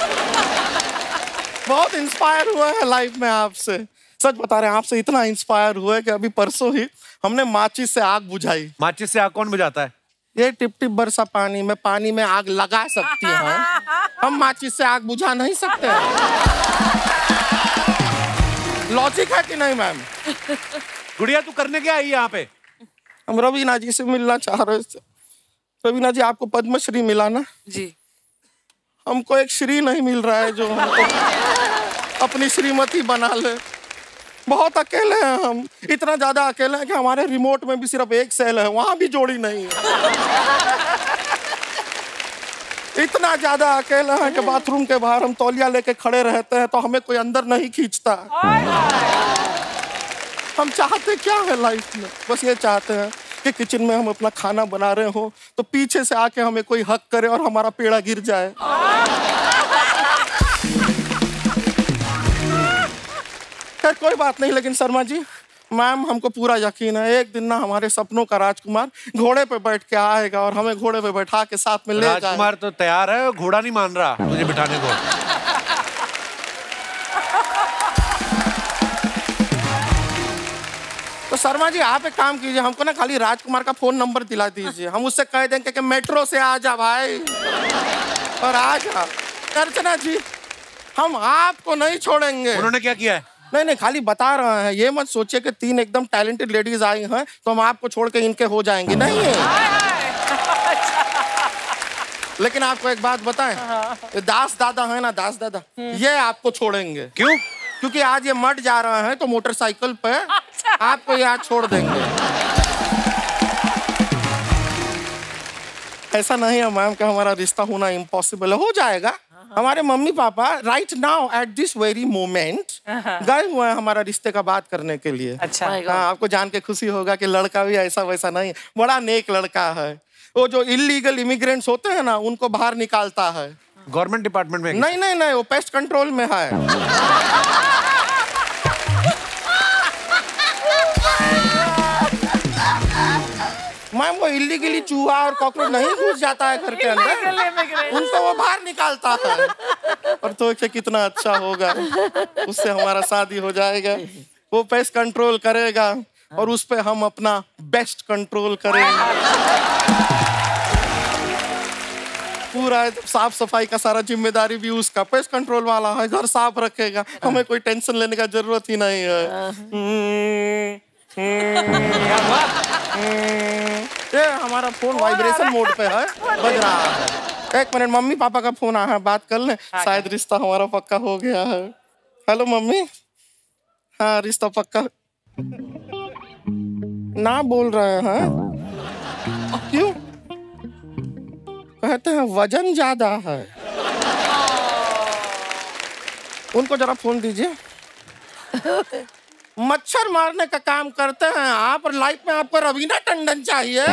बहुत इंस्पायर हुआ है लाइफ में आपसे, सच बता रहे हैं। आपसे इतना इंस्पायर हुआ है कि अभी परसों ही हमने माचिस से आग बुझाई। माचिस से आग कौन बुझाता है? ये टिप टिप बरसा पानी में आग लगा सकती है, हम माचिस से आग बुझा नहीं सकते। लॉजिक है कि नहीं मैम? गुड़िया तू करने क्या आई यहाँ पे? हम रवीना जी से मिलना चाह रहे थे। रवीना जी, आपको पद्मश्री मिला ना जी। हमको एक श्री नहीं मिल रहा है जो हमको अपनी श्रीमती बना ले। बहुत अकेले हैं हम, इतना ज्यादा अकेले हैं कि हमारे रिमोट में भी सिर्फ एक सेल है, वहां भी जोड़ी नहीं है। इतना ज्यादा अकेले हैं कि बाथरूम के बाहर हम तौलिया लेके खड़े रहते हैं तो हमें कोई अंदर नहीं खींचता। हम चाहते क्या है लाइफ में? बस ये चाहते हैं कि किचन में हम अपना खाना बना रहे हो तो पीछे से आके हमें कोई हक करे और हमारा पेड़ा गिर जाए। खैर कोई बात नहीं, लेकिन शर्मा जी, मैम, हमको पूरा यकीन है एक दिन ना हमारे सपनों का राजकुमार घोड़े पे बैठ के आएगा और हमें घोड़े पे बैठा के साथ में ले जाएगा। राजकुमार तो तैयार है, घोड़ा नहीं मान रहा तुझे बिठाने को। तो शर्मा जी, आप एक काम कीजिए, हमको ना खाली राजकुमार का फोन नंबर दिला दीजिए, हम उससे कह देंगे कि मेट्रो से आ जा भाई, और आ जा। अर्चना जी, हम आपको नहीं छोड़ेंगे। उन्होंने क्या किया है? नहीं, खाली बता रहे हैं, ये मत सोचिए कि 3 एकदम टैलेंटेड लेडीज आई हैं तो हम आपको छोड़ के इनके हो जाएंगे, नहीं है। लेकिन आपको एक बात बताएं, दास दादा है ना, दास दादा, ये आपको छोड़ेंगे। क्यों? क्योंकि आज ये मट जा रहे हैं तो मोटरसाइकिल पे आपको यहाँ छोड़ देंगे। ऐसा नहीं है मैम कि हमारा रिश्ता होना इम्पॉसिबल है, हो जाएगा। हमारे mummy papa right now at this very moment गए हुए हैं हमारा रिश्ते का बात करने के लिए। अच्छा। हाँ, आपको जान के खुशी होगा कि लड़का भी ऐसा वैसा नहीं है, बड़ा नेक लड़का है। वो जो इलीगल इमिग्रेंट्स होते हैं ना, उनको बाहर निकालता है। गवर्नमेंट डिपार्टमेंट में? नहीं, वो पेस्ट कंट्रोल में है। मैम, वो इलीगली चूहा और कॉकरोच नहीं घुस जाता है घर के अंदर, उनको वो बाहर निकालता है। और तो कितना अच्छा होगा, उससे हमारा शादी हो जाएगा, वो पेस्ट कंट्रोल करेगा और उस पे हम अपना बेस्ट कंट्रोल करेंगे। पूरा साफ सफाई का सारा जिम्मेदारी भी उसका, पेस्ट कंट्रोल वाला है, घर साफ रखेगा, हमें कोई टेंशन लेने का जरूरत ही नहीं है। ये हमारा फोन वाइब्रेशन मोड पे है, बज रहा है। एक मिनट, मम्मी पापा का फोन आया है, बात कर ले, शायद रिश्ता हमारा पक्का हो गया है। हेलो मम्मी, हाँ रिश्ता पक्का ना बोल रहे हैं, क्यों? कहते हैं वजन ज्यादा है। उनको जरा फोन दीजिए। मच्छर मारने का काम करते हैं आप, और लाइफ में आपको रवीना टंडन चाहिए।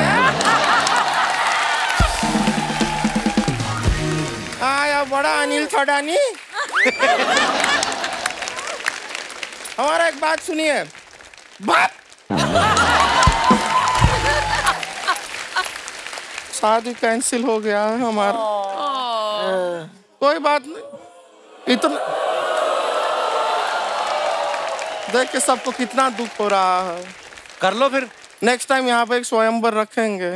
आया बड़ा अनिल थडानी। हमारा एक बात सुनिए, शादी कैंसिल हो गया है हमारा। कोई बात नहीं, इतना देख के सबको कितना दुख हो रहा है। कर लो फिर, नेक्स्ट टाइम यहाँ पे एक स्वयंवर रखेंगे।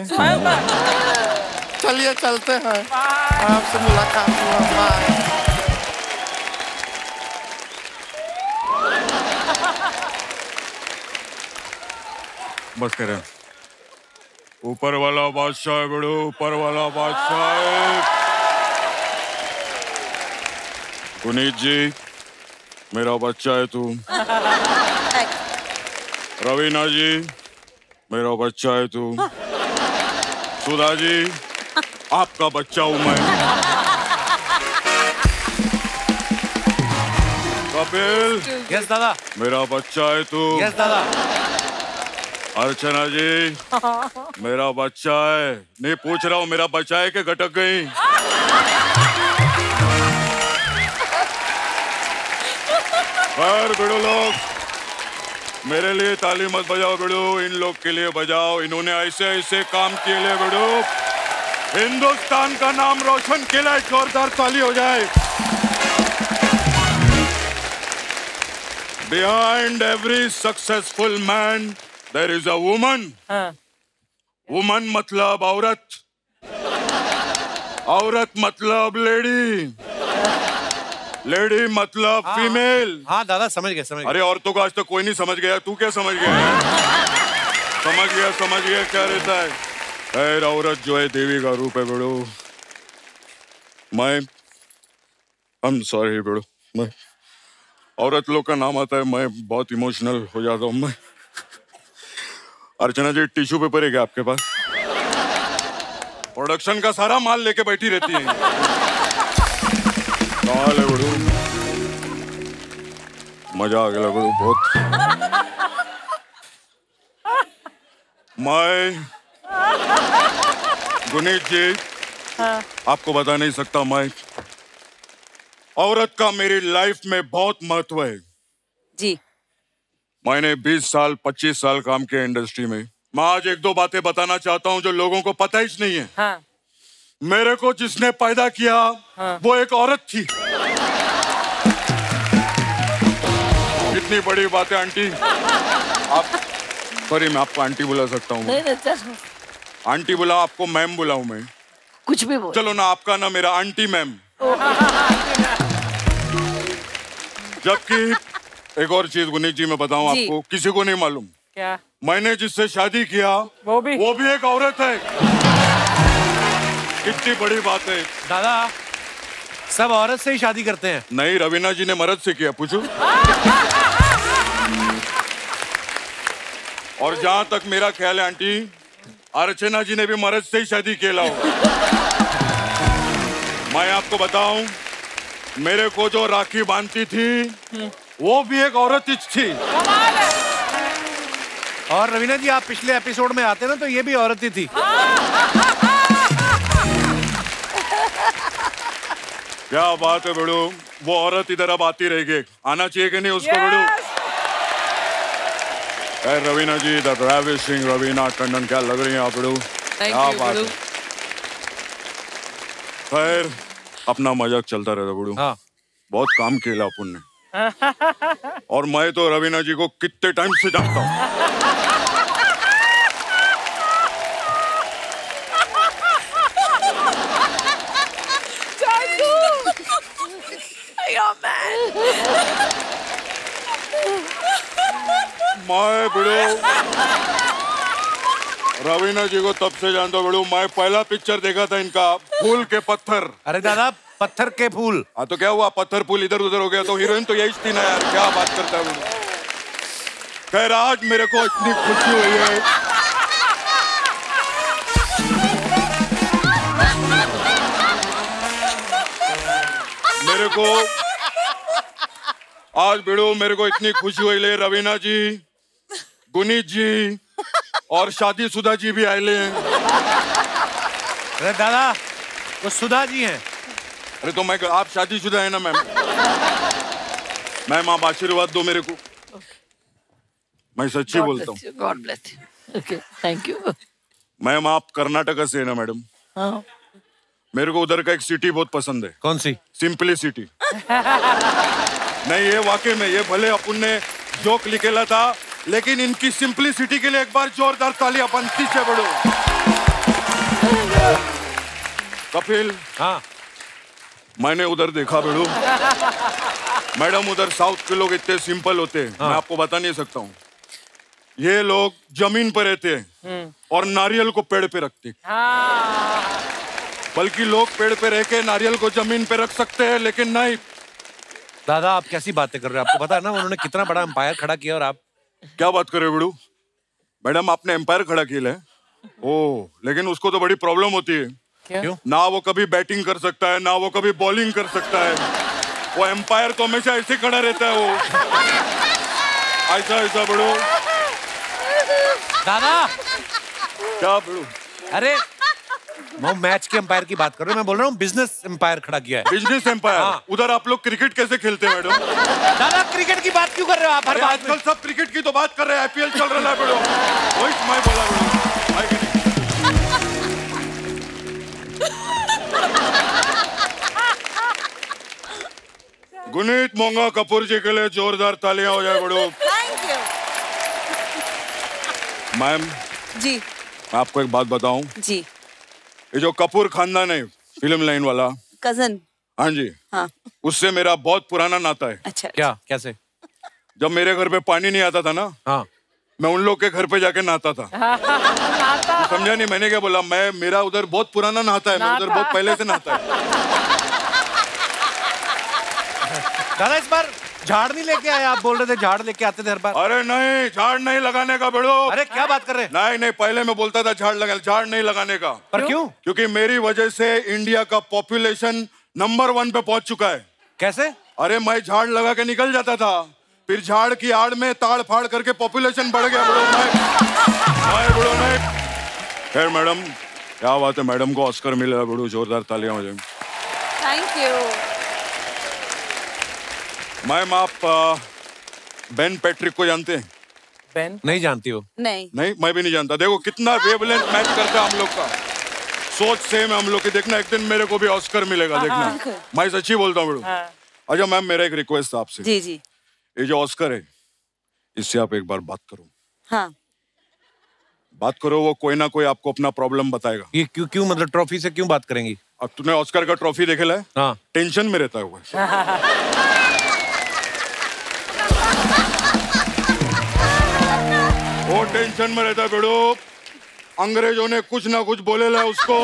चलिए चलते हैं, आपसे मुलाकात हुआ, बाय। बस करें, ऊपर वाला बादशाह है बेड़ो, ऊपर वाला बादशाह है। पुनीत जी, मेरा बच्चा है तू। रवीना जी, मेरा बच्चा है तू। सुधा जी, आपका बच्चा हूं मैं। कपिल, यस दादा, मेरा बच्चा है तू। यस दादा। अर्चना जी, मेरा बच्चा है। नहीं पूछ रहा हूँ मेरा बच्चा है कि गटक गई। खैर बेड़ो लोग, मेरे लिए ताली मत बजाओ बेड़ो, इन लोग के लिए बजाओ, इन्होंने ऐसे ऐसे काम किए ले बेड़ो। हिंदुस्तान का नाम रोशन किया है, जोरदार ताली हो जाए। Behind every successful man there is a woman. Woman मतलब औरत, औरत मतलब लेडी, लेडी मतलब फीमेल। हाँ दादा, समझ गए, समझ गए। अरे औरतों को आज तक कोई नहीं समझ गया, तू क्या समझ गया? समझ गया क्या रहता है। खैर औरत जो है देवी का रूप है बेड़ो। मैं सॉरी बेड़ो, मैं औरत लोग का नाम आता है, मैं बहुत इमोशनल हो जाता हूँ मैं। अर्चना जी टिश्यू पेपर है क्या आपके पास? प्रोडक्शन का सारा माल लेके बैठी रहती है। है बेड़ो, मजा आ गया बेड़ो बहुत। मैं गुनीत जी आपको बता नहीं सकता, मैं औरत का मेरी लाइफ में बहुत महत्व है जी। मैंने 20 साल 25 साल काम किया इंडस्ट्री में। मैं आज एक दो बातें बताना चाहता हूं जो लोगों को पता ही नहीं है। हाँ। मेरे को जिसने पैदा किया वो एक औरत थी। कितनी बड़ी बात है आंटी। आप सॉरी मैं आपको आंटी बुला सकता हूँ? नहीं, आंटी बुला, आपको मैम बुलाऊं मैं? कुछ भी बोल। चलो ना, आपका ना मेरा आंटी मैम। जबकि एक और चीज गुनीत जी मैं बताऊं आपको, किसी को नहीं मालूम। क्या? मैंने जिससे शादी किया वो भी एक औरत है। कितनी बड़ी बात है। दादा सब औरत से ही शादी करते हैं? नहीं, रवीना जी ने मर्द से किया, पूछो। और जहां तक मेरा ख्याल है आंटी, अर्चना जी ने भी मर्द से ही शादी किया होगा। मैं आपको बताऊं, मेरे को जो राखी बांधती थी वो भी एक औरत ही थी। और रवीना जी आप पिछले एपिसोड में आते ना तो ये भी औरत ही थी। क्या बात है बेड़ू, वो औरत इधर अब आती रहेगी। आना चाहिए कि नहीं उसको बेड़ू? रवीना जी, द ravishing रवीना टंडन, क्या लग रही हैं आप बेड़ू? क्या बात है। खैर अपना मजाक चलता रहता बेड़ू। हाँ। बहुत काम किया अपन ने। और मैं तो रवीना जी को कितने टाइम से जानता हूँ। मैं बिड़ो रवीना जी को तब से जानता हूँ बिड़ो, मैं पहला पिक्चर देखा था इनका, फूल के पत्थर। अरे दादा पत्थर के फूल। हाँ तो क्या हुआ, पत्थर फूल इधर उधर हो गया तो हीरोइन तो यही थी ना यार, क्या बात करता है बिड़ो। खैर आज मेरे को इतनी खुशी हुई है। मेरे को आज बिड़ो मेरे को इतनी खुशी हुई ले, रवीना जी, गुनीत जी और शादीशुदा जी भी आए ले हैं। अरे दादा वो सुधा जी हैं। अरे तो मैं, आप शादीशुदा है ना मैम? मैम आप आशीर्वाद दो मेरे को, मैं सच्ची बोलता हूँ। God bless you. Okay thank you. Ma'am आप कर्नाटका से है ना मैडम? हाँ। मेरे को उधर का एक सिटी बहुत पसंद है। कौन सी? सिंपलिसिटी। नहीं ये वाकई में, ये भले अपन ने जोक लिखेला था लेकिन इनकी सिंपलिसिटी के लिए एक बार जोरदार तालियां बनती से बड़ो। कपिल। हाँ। मैंने उधर देखा बेड़ू, मैडम उधर साउथ के लोग इतने सिंपल होते हैं। हाँ। मैं आपको बता नहीं सकता हूँ। ये लोग जमीन पर रहते हैं और नारियल को पेड़ पे रखते। बल्कि लोग पेड़ पे रह के नारियल को जमीन पे रख सकते हैं लेकिन नहीं। दादा आप कैसी बातें कर रहे हैं? आपको पता है ना उन्होंने कितना बड़ा एम्पायर खड़ा किया और आप क्या बात कर रहे हो बेड़ू? मैडम आपने एम्पायर खड़ा किया है? ओह, लेकिन उसको तो बड़ी प्रॉब्लम होती है। क्यों? ना वो कभी बैटिंग कर सकता है ना वो कभी बॉलिंग कर सकता है। वो एम्पायर तो हमेशा ऐसे खड़ा रहता है, वो ऐसा ऐसा बेड़ू। दादा क्या बेड़ू? अरे मैं मैच के एम्पायर की बात कर रहा हूँ, मैं बोल रहा हूँ बिजनेस एम्पायर खड़ा किया है। Business empire? हाँ। उधर आप लोग क्रिकेट कैसे खेलते हैं मैडम? दादा क्रिकेट की बात क्यों कर रहे हो आप? आजकल सब क्रिकेट की तो बात कर रहे हैं, आईपीएल चल रहा है बेड़ो। वही मैं बोला बेड़ो। गुनीत मोंगा कपूर जी के लिए जोरदार तालियां हो जाए बेड़ो। Thank you. मैम जी मैं आपको एक बात बताऊं। जी। ये जो कपूर खानदान है फिल्म लाइन वाला, कजन। हाँ जी, हाँ। उससे मेरा बहुत पुराना नाता है। अच्छा। क्या? कैसे? जब मेरे घर पे पानी नहीं आता था ना, हाँ, मैं उन लोग के घर पे जाके नहाता था। समझा नहीं मैंने क्या बोला? मेरा उधर बहुत पुराना नहाता है, मैं उधर बहुत पहले से नहाता है। दादा इस बार झाड़ नहीं लेके आए? आप बोल रहे थे झाड़ लेके आते थे हर बार। अरे नहीं, झाड़ नहीं लगाने का बेड़ो। अरे क्या बात कर रहे हैं? नहीं, पहले मैं बोलता था झाड़ नहीं लगाने का। पर क्यों? क्योंकि मेरी वजह से इंडिया का पॉपुलेशन नंबर 1 पे पहुंच चुका है। कैसे? अरे मैं झाड़ लगा के निकल जाता था, फिर झाड़ की आड़ में ताड़ फाड़ करके पॉपुलेशन बढ़ गया। बड़ो नहीं। खैर मैडम, क्या बात है, मैडम को ऑस्कर मिला। बड़ो जोरदार तालियां हो जाए। Thank you ma'am. आप बेन पैट्रिक को जानते हैं? बेन? नहीं जानती हो? नहीं, मैं भी नहीं जानता। देखो कितना वेवलेंथ मैच करता है हम लोग का, सोच सेम है हम लोग की। देखना एक दिन मेरे को भी ऑस्कर मिलेगा, देखना। मैं सच्ची बोलता हूँ। अच्छा मैम, मेरा एक रिक्वेस्ट था आपसे। जी जी। ये जो ऑस्कर है, इससे आप एक बार बात करो। हाँ, बात करो, वो कोई ना कोई आपको अपना प्रॉब्लम बताएगा। ये क्यों मतलब ट्रॉफी से क्यों बात करेंगी? अब तूने ऑस्कर का ट्रॉफी देखे ला? हाँ। टेंशन में रहता है वो। वो टेंशन में रहता है बेड़ो। अंग्रेजों ने कुछ ना कुछ बोले ला उसको।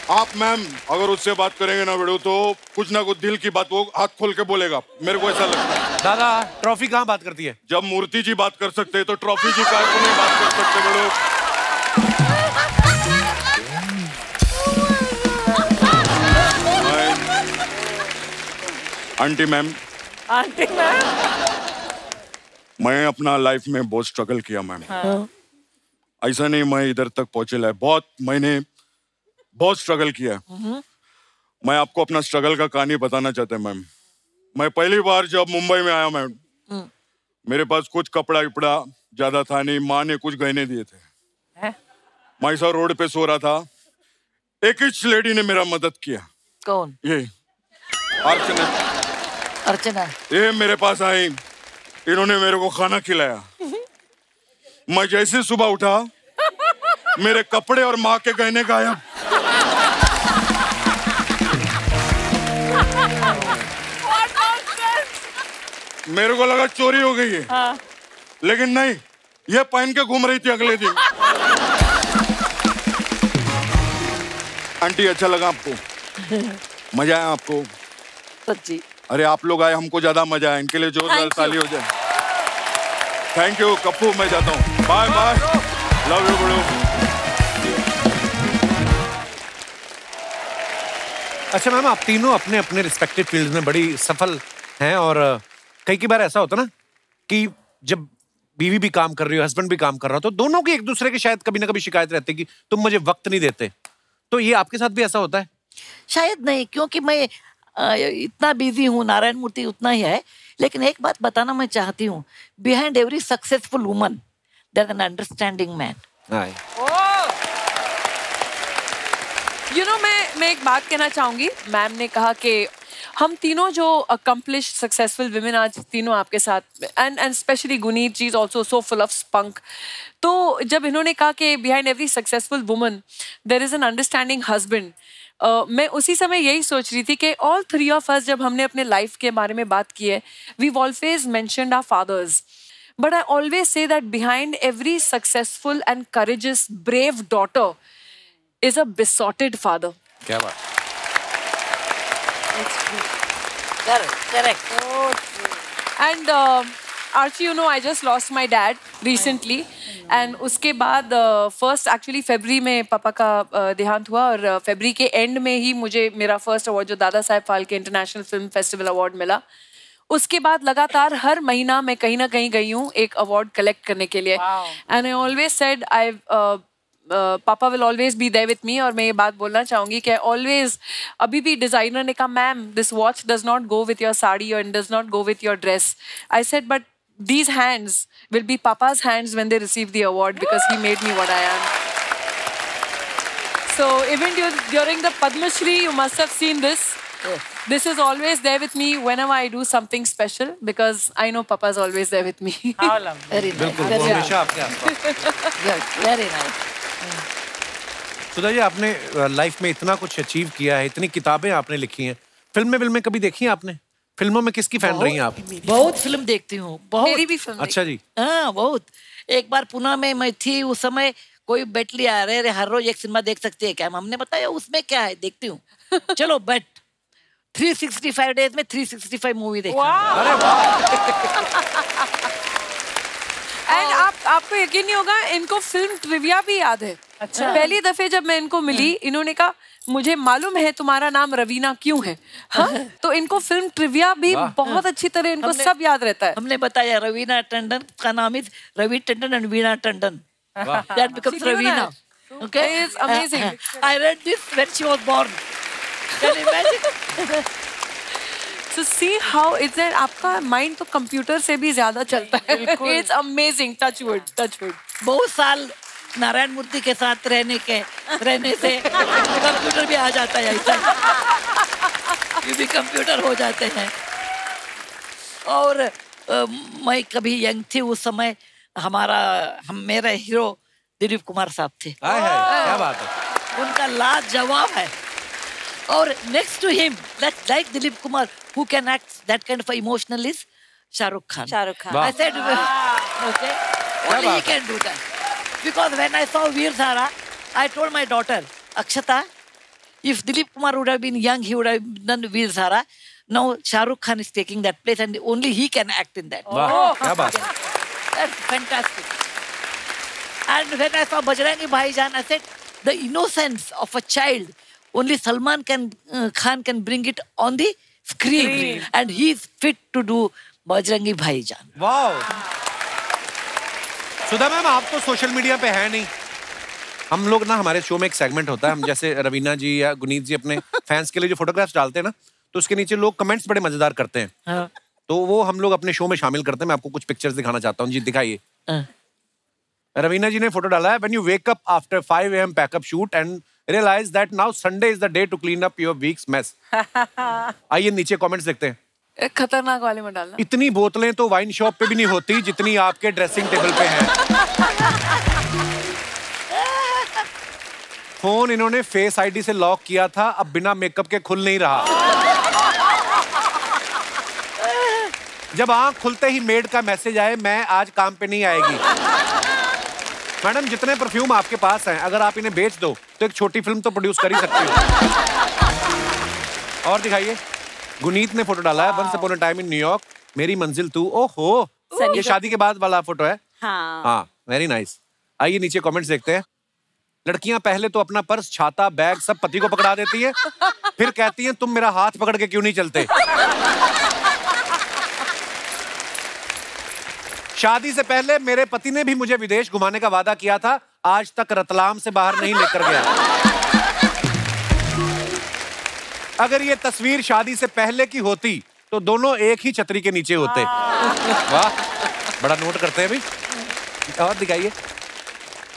आप मैम अगर उससे बात करेंगे ना बेड़ो, तो कुछ ना कुछ दिल की बात वो हाथ खोल के बोलेगा, मेरे को ऐसा लगता है। दादा ट्रॉफी कहाँ बात करती है? जब मूर्ति जी बात कर सकते हैं तो ट्रॉफी जी का नहीं बात कर सकते बेड़ो। आंटी मैम, मैं अपना लाइफ में बहुत स्ट्रगल किया मैम। ऐसा नहीं मैं इधर तक पहुंचे, मैंने बहुत स्ट्रगल किया। मैं आपको अपना स्ट्रगल का कहानी बताना चाहता हूँ मैम। मैं पहली बार जब मुंबई में आया मैम, मेरे पास कुछ कपड़ा विपड़ा ज्यादा था नहीं, माँ ने कुछ गहने दिए थे। मैं ऐसा रोड पे सो रहा था, एक ही लेडी ने मेरा मदद किया। कौन? ये अर्चना। ये मेरे पास आई, इन्होंने मेरे को खाना खिलाया। मैं जैसे सुबह उठा, मेरे कपड़े और माँ के गहने गायब। मेरे को लगा चोरी हो गई है। लेकिन नहीं, ये पहन के घूम रही थी अगले दिन। आंटी अच्छा लगा आपको? मजा आया आपको? सच्ची। अरे आप लोग आए, हमको ज्यादा मजा आया। इनके लिए जोरदार ताली हो जाए। थैंक यू कप्पू, मैं जाता हूँ। बाय बाय, लव यू बड़ो। अच्छा मैम, आप तीनों अपने अपने रिस्पेक्टिव फील्ड में बड़ी सफल हैं, और कई बार ऐसा होता ना कि जब बीवी भी काम कर रही हो, हस्बैंड भी काम कर रहा हो, तो दोनों की एक दूसरे की शायद कभी ना कभी शिकायत रहती है कि तुम मुझे वक्त नहीं देते। तो ये आपके साथ भी ऐसा होता है? शायद नहीं, क्योंकि मैं इतना बिजी हूँ, नारायण मूर्ति उतना ही है। लेकिन एक बात बताना मैं चाहती हूँ, behind every successful woman there is an understanding man. You know, मैं एक बात कहना चाहूंगी। मैम ने कहा कि हम तीनों जो अकम्प्लिश्ड सक्सेसफुल विमेन आज तीनों आपके साथ, and specially Guneet ji is also so full of spunk. तो जब इन्होंने कहा कि behind every successful woman there is an understanding husband, मैं उसी समय यही सोच रही थी कि ऑल थ्री ऑफ अस जब हमने अपने लाइफ के बारे में बात की है, we always mentioned our fathers, but I always say that behind every successful and courageous brave daughter is a besotted father. क्या बात? Correct. And Archie, you know, I just lost my dad recently, and उसके बाद first actually फरवरी में पापा का देहांत हुआ, और फरवरी के एंड में ही मुझे मेरा फर्स्ट अवार्ड जो Dada Saheb Phalke international film festival award मिला। उसके बाद लगातार हर महीना मैं कहीं ना कहीं गई हूँ एक अवार्ड कलेक्ट करने के लिए, and I always said papa will always be there with me. और मैं ये बात बोलना चाहूंगी कि ऑलवेज, अभी भी डिजाइनर ने कहा ma'am this watch does not go with your sari और does not go with your dress, I said but these hands will be papa's hands when they receive the award because he made me what I am. So even during the Padma Shri, you must have seen this. This is always there with me whenever I do something special because I know papa's always there with me. Very nice. हमेशा आपके आसपास। Very nice. Sudha ji, आपने life में इतना कुछ achieve किया है, इतनी किताबें आपने लिखी हैं, फिल्में कभी देखी हैं आपने? फिल्मों में किसकी फैन रही हैं आप? बहुत फिल्म देखती हूँ, बहुत। मेरी भी फिल्म। अच्छा जी। हाँ बहुत। एक बार पुणे में मैं थी, उस समय कोई बेट लिया, अरे हर रोज एक सिनेमा देख सकती है क्या? हमने बताया उसमें क्या है, देखती हूँ। चलो बेट, 365 डेज में 365 मूवी देखा। अरे वाह। एंड आपको यकीन नहीं होगा, इनको फिल्म ट्रिविया भी याद है। अच्छा। पहली दफे जब मैं इनको मिली, इन्होंने कहा मुझे मालूम है तुम्हारा नाम रवीना क्यों है। हाँ? तो इनको फिल्म ट्रिविया भी बहुत अच्छी तरह इनको सब याद रहता है। हमने बताया रवीना टंडन का नाम is Ravi Tandon and Veena Tandon. That becomes Ravina. Okay? It's amazing. I read this when she was born. Can you imagine? So see how it's that आपका माइंड तो कंप्यूटर से भी ज्यादा चलता है। It's amazing. Touch wood, touch wood. बहुत साल नारायण मूर्ति के साथ रहने से कंप्यूटर भी आ जाता है ऐसा। ये भी कंप्यूटर हो जाते हैं। और मैं कभी यंग थी उस समय, मेरा हीरो दिलीप कुमार साहब थे। क्या बात है। उनका लाजवाब है। और next to him, like Dilip Kumar, who can act that kind of emotional is Shahrukh Khan. I said, okay, only he can do that. Because when I saw Veer Zara, I told my daughter, Akshata, if Dilip Kumar would have been young, he would have done Veer Zara. Now Shahrukh Khan is taking that place, and only he can act in that. वाह, क्या बात है। That's fantastic. And when I saw Bajrangi Bhaijaan, I said, the innocence of a child, only Salman Khan can bring it on the screen. And he is fit to do Bajrangi Bhaijaan. वाह। सुधा ma'am, आप तो social media पे है नहीं। हम लोग ना, हमारे शो में एक सेगमेंट होता है, हम जैसे रवीना जी या गुनीत जी अपने फैंस के लिए जो फोटोग्राफ्स डालते हैं ना, तो उसके नीचे लोग कमेंट्स बड़े मजेदार करते हैं। हाँ। तो वो हम लोग अपने शो में शामिल करते हैं। मैं आपको कुछ पिक्चर्स दिखाना चाहता हूँ जी, दिखाइए। रवीना जी ने फोटो डाला है, when you wake up after 5 AM pack up shoot and realise that now Sunday is the day to clean up your week's mess. आइए नीचे कमेंट्स देखते हैं। खतरनाक वाले में डालना। इतनी बोतलें तो वाइन शॉप पे भी नहीं होती जितनी आपके ड्रेसिंग टेबल पे हैं। फोन इन्होंने फेस आईडी से लॉक किया था, अब बिना मेकअप के खुल नहीं रहा। जब आंख खुलते ही मेड का मैसेज आए, मैं आज काम पे नहीं आएगी। मैडम, जितने परफ्यूम आपके पास हैं, अगर आप इन्हें बेच दो तो एक छोटी फिल्म तो प्रोड्यूस कर ही सकती हो। और दिखाइए, गुनीत ने फोटो डाला है, once upon a time in New York, मेरी मंजिल तू। ओहो, ये शादी के बाद वाला फोटो है। हाँ, वेरी नाइस। आइए नीचे कमेंट्स देखते हैं। लड़कियां पहले तो अपना पर्स, छाता, बैग सब पति को पकड़ा देती है, फिर कहती हैं तुम मेरा हाथ पकड़ के क्यों नहीं चलते। शादी से पहले मेरे पति ने भी मुझे विदेश घुमाने का वादा किया था, आज तक रतलाम से बाहर नहीं लेकर गया। अगर ये तस्वीर शादी से पहले की होती तो दोनों एक ही छतरी के नीचे होते। वाह, बड़ा नोट करते हैं भाई। और दिखाइए,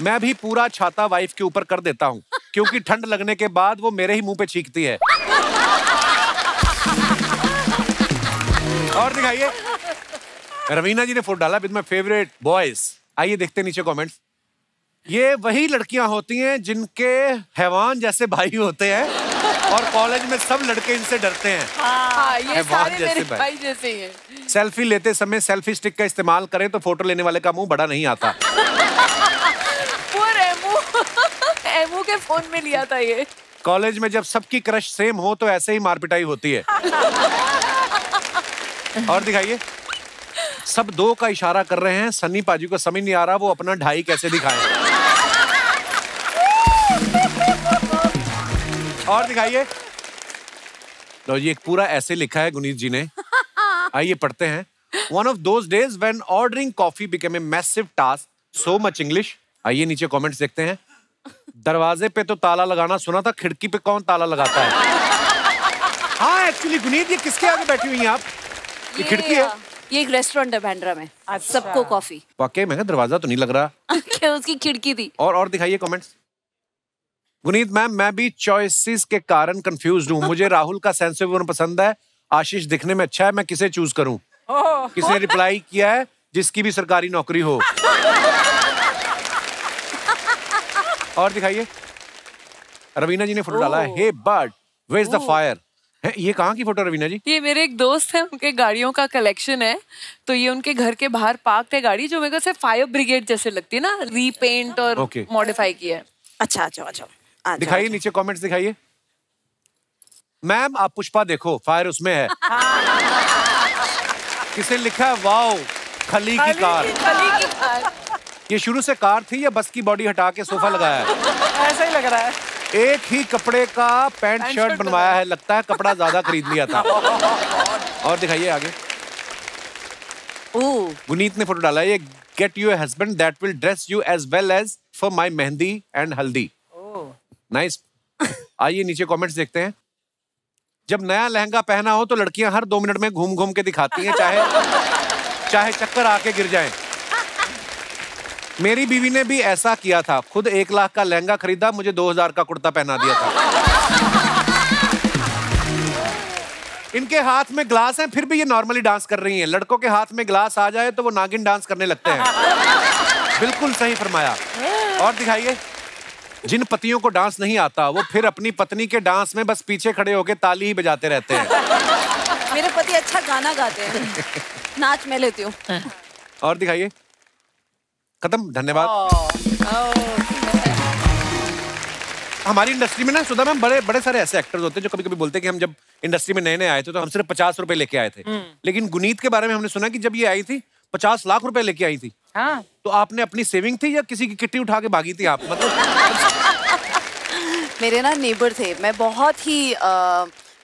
मैं भी पूरा छाता वाइफ के ऊपर कर देता हूँ, क्योंकि ठंड लगने के बाद वो मेरे ही मुंह पे छींकती है। और दिखाइए, रवीना जी ने फोटो डाला विद माय फेवरेट बॉयज। आइए देखते हैं नीचे कमेंट्स। ये वही लड़कियां होती हैं जिनके हैवान जैसे भाई होते हैं और कॉलेज में सब लड़के इनसे डरते हैं। ये सारे मेरे भाई जैसे ही हैं। सेल्फी लेते समय सेल्फी स्टिक का इस्तेमाल करें तो फोटो लेने वाले का मुंह बड़ा नहीं आता। एमू के फोन में लिया था ये। कॉलेज में जब सबकी क्रश सेम हो तो ऐसे ही मारपिटाई होती है। और दिखाइए, सब 2 का इशारा कर रहे हैं, सन्नी पाजी को समझ नहीं आ रहा वो अपना 2.5 कैसे दिखाएं। और दिखाइए, लो ये एक पूरा ऐसे लिखा है गुनीत जी ने। आइए पढ़ते हैं। One of those days when ordering coffee became a massive task, so much English। आइए नीचे कमेंट्स देखते हैं। दरवाजे पे तो ताला लगाना सुना था, खिड़की पे कौन ताला लगाता है। हाँ एक्चुअली गुनीत, ये किसके आगे बैठी हुई हैं आप? ये खिड़की है। ये एक रेस्टोरेंट है बांद्रा में। सबको कॉफी। वाकई में दरवाजा तो नहीं लग रहा। क्या उसकी खिड़की थी। और दिखाइए कमेंट्स। गुनीत मैम, मैं भी चॉइसेस के कारण कंफ्यूज्ड हूँ। मुझे राहुल का सेंस ऑफ ह्यूमर पसंद है, आशीष दिखने में अच्छा है, मैं किसे चूज करूं? किसने रिप्लाई किया है? जिसकी भी सरकारी नौकरी हो। और दिखाइए, रवीना जी ने फोटो डाला है। Hey bird, where is the fire? ये कहाँ की फोटो रवीना जी? ये मेरे एक दोस्त है, उनके गाड़ियों का कलेक्शन है, तो ये उनके घर के बाहर पार्क है गाड़ी, जो मेरे को से फायर ब्रिगेड जैसे लगती है ना, रीपेंट और मॉडिफाई किया है। अच्छा अच्छा अच्छा, दिखाइए नीचे कमेंट्स दिखाइए। मैम आप पुष्पा देखो, फायर उसमें है। किसने लिखा है वाओ खली की कार। ये शुरू से कार थी या बस की बॉडी हटा के सोफा लगाया है? ऐसा ही लग रहा है। एक ही कपड़े का पैंट शर्ट बनवाया है, लगता है कपड़ा ज्यादा खरीद लिया था। और दिखाइए आगे। गुनीत ने फोटो डाला है, ये get you a husband that will dress you as well as for my mehndi and haldi. Nice. आइए नीचे कमेंट्स देखते हैं। जब नया लहंगा पहना हो तो लड़कियां हर 2 मिनट में घूम घूम के दिखाती हैं, चाहे चक्कर आके गिर जाएं। मेरी बीवी ने भी ऐसा किया था, खुद 1 लाख का लहंगा खरीदा, मुझे 2000 का कुर्ता पहना दिया था। इनके हाथ में ग्लास है, फिर भी ये नॉर्मली डांस कर रही हैं। लड़कों के हाथ में ग्लास आ जाए तो वो नागिन डांस करने लगते हैं। बिल्कुल सही फरमाया। और दिखाइए। जिन पतियों को डांस नहीं आता वो फिर अपनी पत्नी के डांस में बस पीछे खड़े होकर ताली ही बजाते रहते हैं। मेरे पति अच्छा गाना गाते हैं, नाच मैं लेती हूँ। और दिखाइए। खत्म, धन्यवाद। हमारी इंडस्ट्री में ना सुधा मैम बड़े सारे ऐसे एक्टर्स होते हैं जो कभी कभी बोलते हैं कि हम जब इंडस्ट्री में नए आए थे तो हम सिर्फ 50 रुपए लेके आए थे। लेकिन गुनीत के बारे में हमने सुना कि जब ये आई थी 50 लाख रुपए लेके आई थी। हाँ। तो आपने अपनी सेविंग थी या किसी की किट्टी उठा के भागी थी आप? मतलब मेरे ना नेबर थे, मैं बहुत ही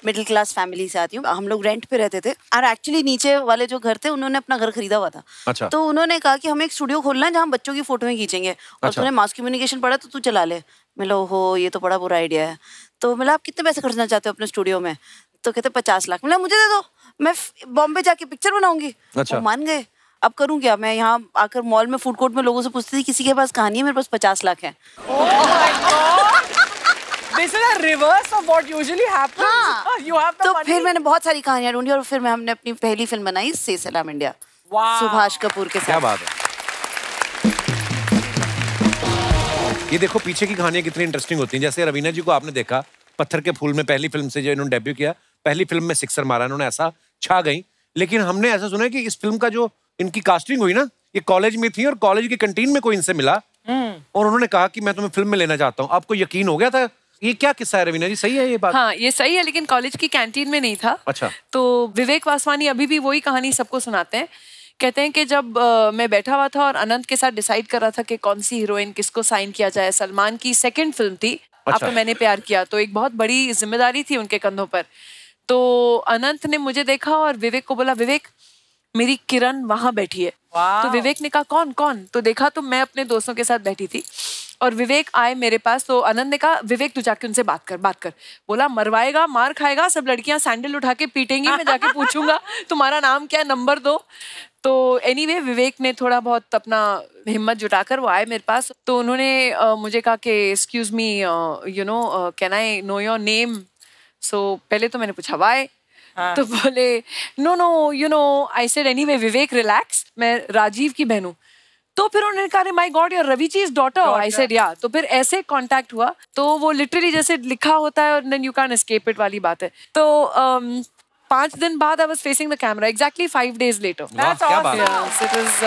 मिडिल क्लास फैमिली से आती हूँ। हम लोग रेंट पे रहते थे और एक्चुअली नीचे वाले जो घर थे उन्होंने अपना घर खरीदा हुआ था। अच्छा। तो उन्होंने कहा कि हमें एक स्टूडियो खोलना है जहाँ बच्चों की फोटोएं खींचेंगे। और अच्छा। तूने मास कम्युनिकेशन पढ़ा तो तू चला ले। मैं लो हो ये तो बड़ा बुरा आइडिया है। तो मतलब आप कितने पैसे खर्चना चाहते हो अपने स्टूडियो में? तो कहते 50 लाख। मतलब मुझे दे दो, मैं बॉम्बे जाके पिक्चर बनाऊंगी। अच्छा। मान गए। अब करूँ क्या? मैं यहाँ आकर मॉल में फूड कोर्ट में लोगों से पूछती थी किसी के पास कहानी है, मेरे पास 50 लाख है। This is a reverse of what usually happens. हाँ। You have the तो money. फिर मैंने बहुत सारी कहानियां ढूंढी और फिर हमने अपनी पहली फिल्म बनाई से सलाम इंडिया। सुभाष कपूर के साथ। क्या बात है। ये देखो पीछे की कहानियां कितनी इंटरेस्टिंग होती हैं। जैसे रवीना जी को आपने देखा पत्थर के फूल में पहली फिल्म से जो इन्होंने डेब्यू किया, पहली फिल्म में सिक्सर मारा, इन्होंने ऐसा छा गई। लेकिन हमने ऐसा सुना है कि इस फिल्म का जो इनकी कास्टिंग हुई ना, ये कॉलेज में थी और कॉलेज की कैंटीन में कोई इनसे मिला और उन्होंने कहा कि मैं तुम्हें फिल्म में लेना चाहता हूँ। आपको यकीन हो गया था? ये क्या किस्सा है रवीना जी, सही है ये बात? हाँ ये सही है, लेकिन कॉलेज की कैंटीन में नहीं था। अच्छा। तो विवेक वासवानी अभी भी वही कहानी सबको सुनाते हैं। कहते हैं कि जब मैं बैठा हुआ था और अनंत के साथ डिसाइड कर रहा था कि कौन सी हीरोइन किसको साइन किया जाए। सलमान की सेकंड फिल्म थी आपने मैंने प्यार किया, तो एक बहुत बड़ी जिम्मेदारी थी उनके कंधों पर। तो अनंत ने मुझे देखा और विवेक को बोला, विवेक मेरी किरण वहां बैठी है। तो विवेक ने कहा कौन कौन? तो देखा तो मैं अपने दोस्तों के साथ बैठी थी और विवेक आए मेरे पास। तो आनंद ने कहा विवेक तू जाके उनसे बात कर। बोला मरवाएगा, मार खाएगा, सब लड़कियां सैंडल उठा के पीटेंगी, मैं जाके पूछूंगा तुम्हारा नाम क्या है, नंबर दो। तो एनीवे विवेक ने थोड़ा बहुत अपना हिम्मत जुटाकर वो आए मेरे पास। तो उन्होंने मुझे कहा कि excuse me you know can I know your name. So पहले तो मैंने पूछा वाई। तो बोले no you know I said anyway Vivek relax, मैं राजीव की बहन हूँ। तो फिर उन्होंने कहा my god you're Ravi ji is daughter. I said yeah. तो फिर ऐसे कांटेक्ट हुआ। तो वो लिटरली जैसे लिखा होता है और then you can escape it वाली बात है। तो 5 दिन बाद I was facing the camera exactly 5 days later. That's awesome. Yes, it was.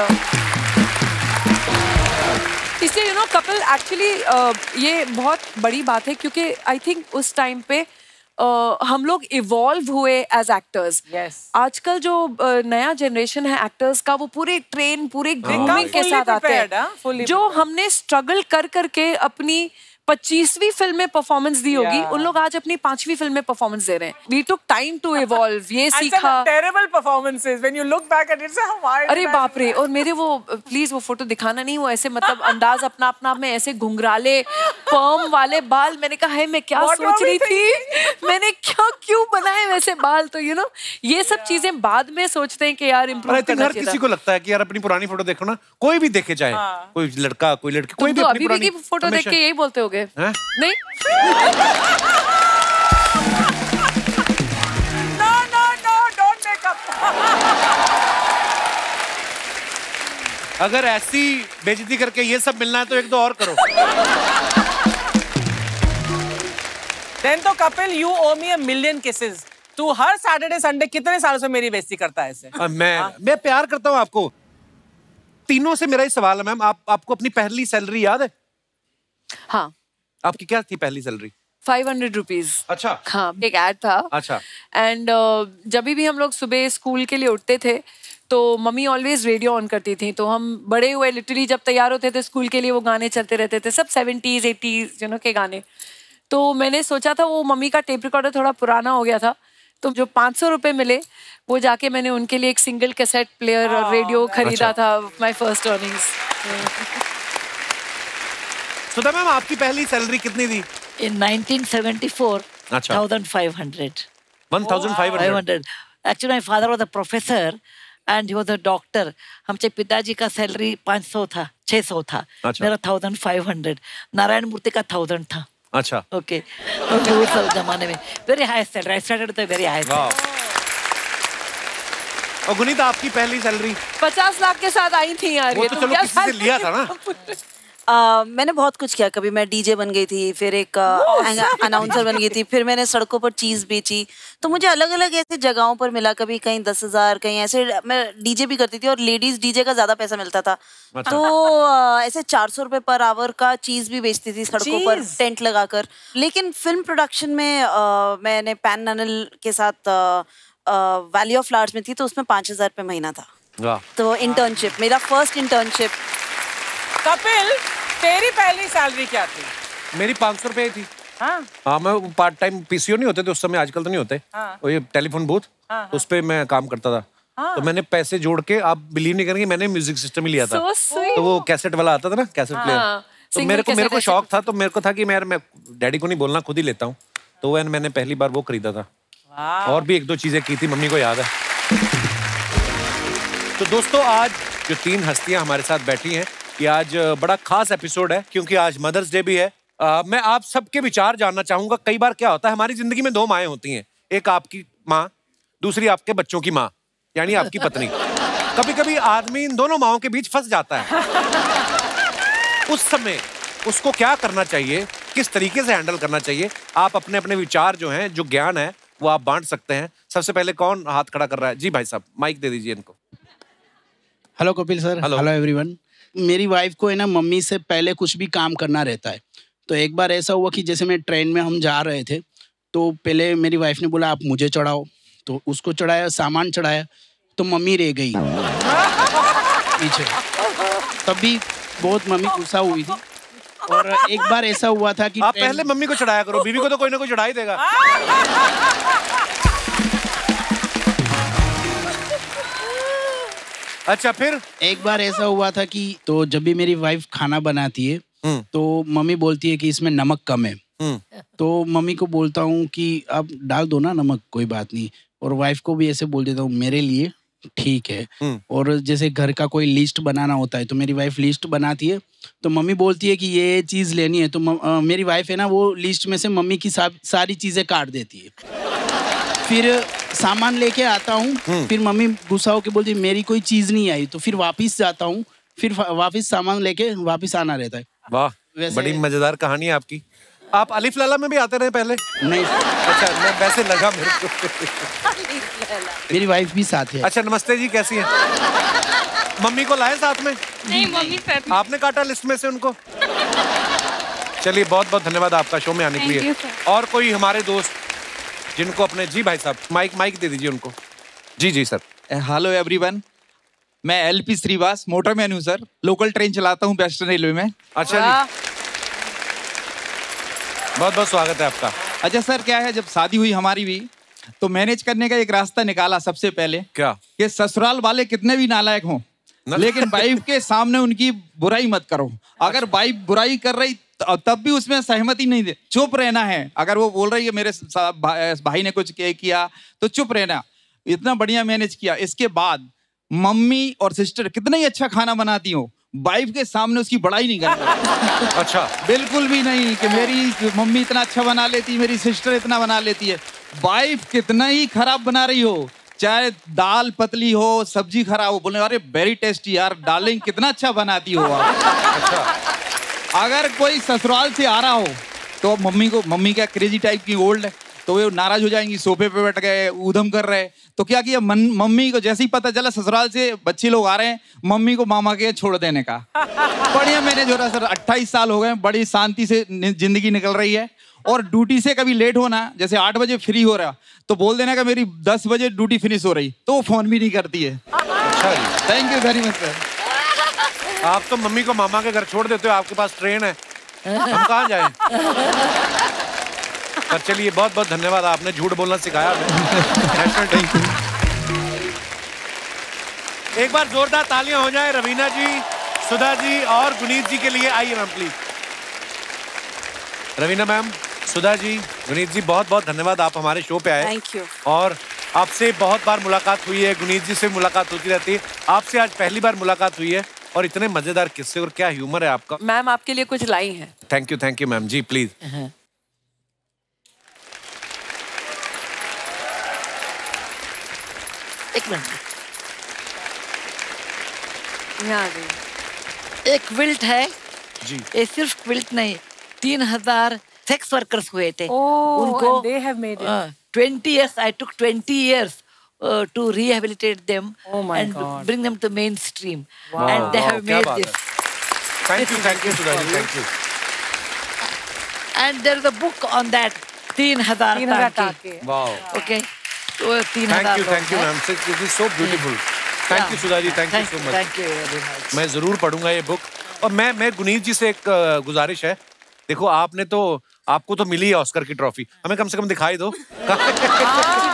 इसलिए यू नो कपल एक्चुअली ये बहुत बड़ी बात है क्योंकि आई थिंक उस टाइम पे हम लोग इवॉल्व हुए एज एक्टर्स। आजकल जो नया जनरेशन है एक्टर्स का वो पूरे ट्रेन पूरे ग्रूमिंग के साथ आते हैं। जो हमने स्ट्रगल कर करके अपनी 25वीं फिल्म में परफॉर्मेंस दी होगी, उन लोग आज अपनी 5वीं फिल्म में परफॉर्मेंस दे रहे हैं। We took time to evolve, ये सीखा। Terrible performances when you look back at it say why. अरे बाप रे। और मेरे वो प्लीज वो फोटो दिखाना नहीं, वो ऐसे मतलब अंदाज अपना अपना में ऐसे घुंघराले पर्म वाले बाल। मैंने कहा है मैं क्या सोच रही थी, मैंने क्या क्यों बनाए वैसे बाल। तो यू नो ये सब चीजें बाद में सोचते हैं कि यार इम्प्रूव करना चाहिए। किसी को लगता है कि यार अपनी पुरानी फोटो देखो ना, कोई भी देखे चाहे कोई लड़का कोई लड़की, कोई भी अपनी पुरानी फोटो देख के यही बोलते होगे नहीं? No, don't make up. अगर ऐसी बेइज्जती करके ये सब मिलना है तो 1-2 और करो। Then तो Kapil you owe me a million kisses. तू हर सैटरडे संडे कितने सालों से मेरी बेइज्जती करता है ऐसे? मैं प्यार करता हूँ आपको। तीनों से मेरा ही सवाल है मैम, आपको अपनी पहली सैलरी याद है? हाँ। आपकी क्या थी पहली सैलरी? 500 रुपीज। अच्छा। हाँ, एक ऐड था। अच्छा। एंड जब भी हम लोग सुबह स्कूल के लिए उठते थे तो मम्मी ऑलवेज रेडियो ऑन करती थी, तो हम बड़े हुए लिटरली जब तैयार होते थे स्कूल के लिए वो गाने चलते रहते थे, सब 70s 80s के गाने। तो मैंने सोचा था वो मम्मी का टेप रिकॉर्डर थोड़ा पुराना हो गया था, तो जो 500 रुपए मिले वो जाके मैंने उनके लिए एक सिंगल कैसेट प्लेयर और रेडियो खरीदा था। My first earnings. Sudha ma'am आपकी पहली सैलरी कितनी थी? In 1974, अच्छा। 1,500. 1,500. Actually, my father was a professor and he was a doctor. हमचे पिताजी का सैलरी 500 था, 600 था। अच्छा। मेरा 1,500। नारायण मूर्ति का 1,000 था। अच्छा। ओके। उस जमाने में very high salary. I started with a very high salary. और गुनीत आपकी पहली सैलरी? 50 लाख के साथ आई थी यार। वो तो चलो किसी से लिया था ना। मैंने बहुत कुछ किया। कभी मैं डीजे बन गई थी, फिर एक अनाउंसर बन गई थी, फिर मैंने सड़कों पर चीज बेची। तो मुझे अलग अलग ऐसे जगहों पर मिला, कभी कहीं 10,000, कहीं ऐसे। मैं डीजे भी करती थी और लेडीज डीजे का ज्यादा पैसा मिलता था। अच्छा। तो ऐसे 400 रुपए पर आवर का चीज भी बेचती थी सड़कों पर टेंट लगाकर। लेकिन फिल्म प्रोडक्शन में मैंने पैन ननल के साथ वैली ऑफ फ्लावर्स में थी, तो उसमें 5,000 रुपए महीना था। तो इंटर्नशिप, मेरा फर्स्ट इंटर्नशिप। कपिल, तेरी पहली सैलरी क्या थी? मेरी 500 रुपए थी। हाँ, मैं पार्ट टाइम पीसीओ नहीं होते थे उस समय, आजकल तो नहीं होते। वो ये टेलीफोन बूथ, उस पे मैं काम करता था। तो मैंने पैसे जोड़ के, आप बिलीव नहीं करेंगे, मैंने म्यूजिक सिस्टम ही लिया था। तो वो कैसेट वाला आता था ना, कैसेट प्लेयर। तो मेरे को शौक था, तो मेरे को था कि मैं डैडी को नहीं बोलना, खुद ही लेता हूँ। तो मैंने पहली बार वो खरीदा था। और भी 1-2 चीजें की थी, मम्मी को याद है। तो दोस्तों, आज जो 3 हस्तियां हमारे साथ बैठी हैं, ये आज बड़ा खास एपिसोड है क्योंकि आज मदर्स डे भी है। मैं आप सबके विचार जानना चाहूंगा। कई बार क्या होता है, हमारी जिंदगी में 2 माएँ होती हैं, एक आपकी माँ, दूसरी आपके बच्चों की माँ, यानी आपकी पत्नी। कभी कभी आदमी इन दोनों माँओं के बीच फंस जाता है। उस समय उसको क्या करना चाहिए, किस तरीके से हैंडल करना चाहिए? आप अपने अपने विचार जो हैं, जो ज्ञान है, वो आप बांट सकते हैं। सबसे पहले कौन हाथ खड़ा कर रहा है? जी भाई साहब, माइक दे दीजिए इनको। Hello Kapil sir. Hello everyone. मेरी वाइफ को है ना, मम्मी से पहले कुछ भी काम करना रहता है। तो एक बार ऐसा हुआ कि जैसे मैं ट्रेन में हम जा रहे थे, तो पहले मेरी वाइफ ने बोला आप मुझे चढ़ाओ, तो उसको चढ़ाया, सामान चढ़ाया, तो मम्मी रह गई पीछे। तभी बहुत मम्मी गुस्सा हुई थी। और एक बार ऐसा हुआ था कि आप पहले मम्मी को चढ़ाया करो, बीवी को तो कोई ना कोई चढ़ा ही देगा। अच्छा, फिर एक बार ऐसा हुआ था कि तो जब भी मेरी वाइफ खाना बनाती है तो मम्मी बोलती है कि इसमें नमक कम है। तो मम्मी को बोलता हूँ कि आप डाल दो ना नमक, कोई बात नहीं। और वाइफ को भी ऐसे बोल देता हूँ मेरे लिए ठीक है। और जैसे घर का कोई लिस्ट बनाना होता है तो मेरी वाइफ लिस्ट बनाती है, तो मम्मी बोलती है कि ये चीज़ लेनी है, तो मेरी वाइफ है ना, वो लिस्ट में से मम्मी की सारी चीज़ें काट देती है। फिर सामान लेके आता हूँ, फिर मम्मी गुस्सा होकर बोलती है मेरी कोई चीज़ नहीं आई, तो फिर वापस जाता हूँ, फिर वापस सामान लेके वापस आना रहता है। वाह, बड़ी मजेदार कहानी है आपकी। आप अलिफ लैला में भी आते रहे पहले? नहीं। अच्छा, मैं वैसे लगा मेरे को। मेरी वाइफ भी साथ है। अच्छा, नमस्ते जी, कैसी हैं? मम्मी को लाए साथ में? नहीं, मम्मी साथ। आपने काटा लिस्ट में से उनको? चलिए, बहुत बहुत धन्यवाद आपका शो में आने के लिए। और कोई हमारे दोस्त जिनको अपने, जी भाई साहब, माइक दे दीजिए उनको। जी सर। हेलो एवरीवन, मैं एलपी श्रीवास, मोटरमैन हूँ सर, लोकल ट्रेन चलाता हूँ वेस्टर्न रेलवे में। अच्छा जी, बहुत बहुत स्वागत है आपका। अच्छा सर, क्या है, जब शादी हुई हमारी भी, तो मैनेज करने का एक रास्ता निकाला सबसे पहले। क्या? कि ससुराल वाले कितने भी नालायक हों, लेकिन वाइफ के सामने उनकी बुराई मत करो। अगर वाइफ बुराई कर रही तब भी उसमें सहमति नहीं दे, चुप रहना है। अगर वो बोल रही है मेरे भाई ने कुछ किया तो चुप रहना। इतना बढ़िया मैनेज किया। इसके बाद मम्मी और सिस्टर कितना ही अच्छा खाना बनाती हो, वाइफ के सामने उसकी बड़ाई नहीं करना। अच्छा, बिल्कुल भी नहीं कि मेरी मम्मी इतना अच्छा बना लेती, मेरी सिस्टर इतना बना लेती है। वाइफ कितना ही खराब बना रही हो, चाहे दाल पतली हो, सब्जी खराब हो, बोले अरे वेरी टेस्टी यार डार्लिंग, कितना अच्छा बनाती हो आप। अच्छा। अगर कोई ससुराल से आ रहा हो तो मम्मी का क्रेजी टाइप की ओल्ड है, तो वो नाराज हो जाएंगी, सोफे पे बैठ गए, ऊधम कर रहे। तो क्या किया, मम्मी को जैसे ही पता चला ससुराल से बच्चे लोग आ रहे हैं, मम्मी को मामा के छोड़ देने का। बढ़िया मैनेज हो रहा सर, 28 साल हो गए, बड़ी शांति से जिंदगी निकल रही है। और ड्यूटी से कभी लेट होना, जैसे 8 बजे फ्री हो रहा तो बोल देना कि मेरी 10 बजे ड्यूटी फिनिश हो रही, तो वो फोन भी नहीं करती है। Thank you very much sir. आप तो मम्मी को मामा के घर छोड़ देते हो, आपके पास ट्रेन है, हम कहाँ जाएं? पर चलिए, बहुत बहुत धन्यवाद, आपने झूठ बोलना सिखाया हमें। एक बार जोरदार तालियां हो जाए रवीना जी, सुधा जी और गुनीत जी के लिए। आइए ma'am please. Raveena ma'am, Sudha ji, Guneet जी, बहुत बहुत धन्यवाद, आप हमारे शो पे आए। Thank you. और आपसे बहुत बार मुलाकात हुई है, गुनीत जी से मुलाकात होती रहती है, आपसे आज पहली बार मुलाकात हुई है। और इतने मजेदार किस्से और क्या ह्यूमर है आपका। मैम आपके लिए कुछ लाई है। Thank you ma'am ji, please. एक मिनट, यहाँ आ गई। एक क्विल्ट है जी, ये सिर्फ क्विल्ट नहीं, 3000 सेक्स वर्कर्स हुए थे। Oh, उनको and they have made it. 20 years, I took 20 years to rehabilitate them Oh my and God. bring them to mainstream. Wow. And they have क्या made बात this. Thank you Sudha ji, thank you. And there is a book on that, 3000 टाके। Wow, Okay. तो 3000 thank you ma'am, it is so beautiful. Thank you Sudha ji, thank you so much. Thank you very much. मैं जरूर पढ़ूंगा ये book. और मैं गुनीत जी से एक गुजारिश है, देखो आपको तो मिली है ऑस्कर की ट्रॉफी, हमें कम से कम दिखाई दो। हाँ,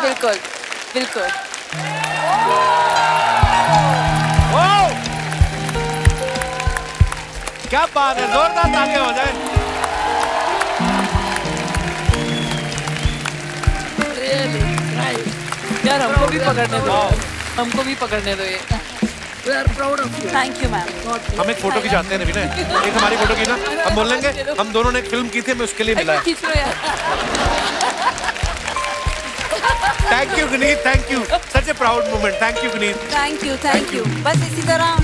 बिल्कुल बिल्कुल। क्या बात है, जोरदार तालियां हो जाए। Really nice. यार हमको भी पकड़ने दो, हमको भी पकड़ने दो ये। We are proud of you. Thank you ma'am. हम एक फोटो खिंचाते हैं रवीना, एक हमारी फोटो की ना, हम बोलेंगे हम दोनों ने एक फिल्म की थी, हमें उसके लिए मिला है। खींच लो यार। Thank you Guneet, thank you, such A proud moment. Thank you Guneet. Thank you. बस इसी तरह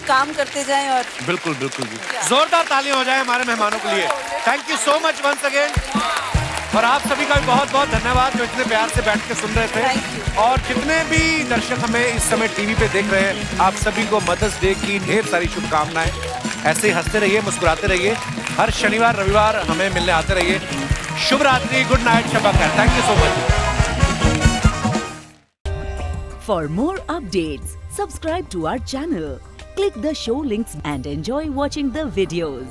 काम करते जाएं और बिल्कुल बिल्कुल जी, जोरदार तालियां हो जाए हमारे मेहमानों के लिए। Thank you so much once again. और आप सभी का भी बहुत बहुत धन्यवाद जो इतने प्यार से बैठ के सुन रहे थे। और जितने भी दर्शक हमें इस समय टीवी पे देख रहे हैं, आप सभी को मदर्स डे की ढेर सारी शुभकामनाएं। ऐसे ही हंसते रहिए, मुस्कुराते रहिए, हर शनिवार रविवार हमें मिलने आते रहिए। शुभ रात्रि, गुड नाइट, शब खैर। Thank you so much. For more updates, subscribe to our channel, click the show links and enjoy watching the videos.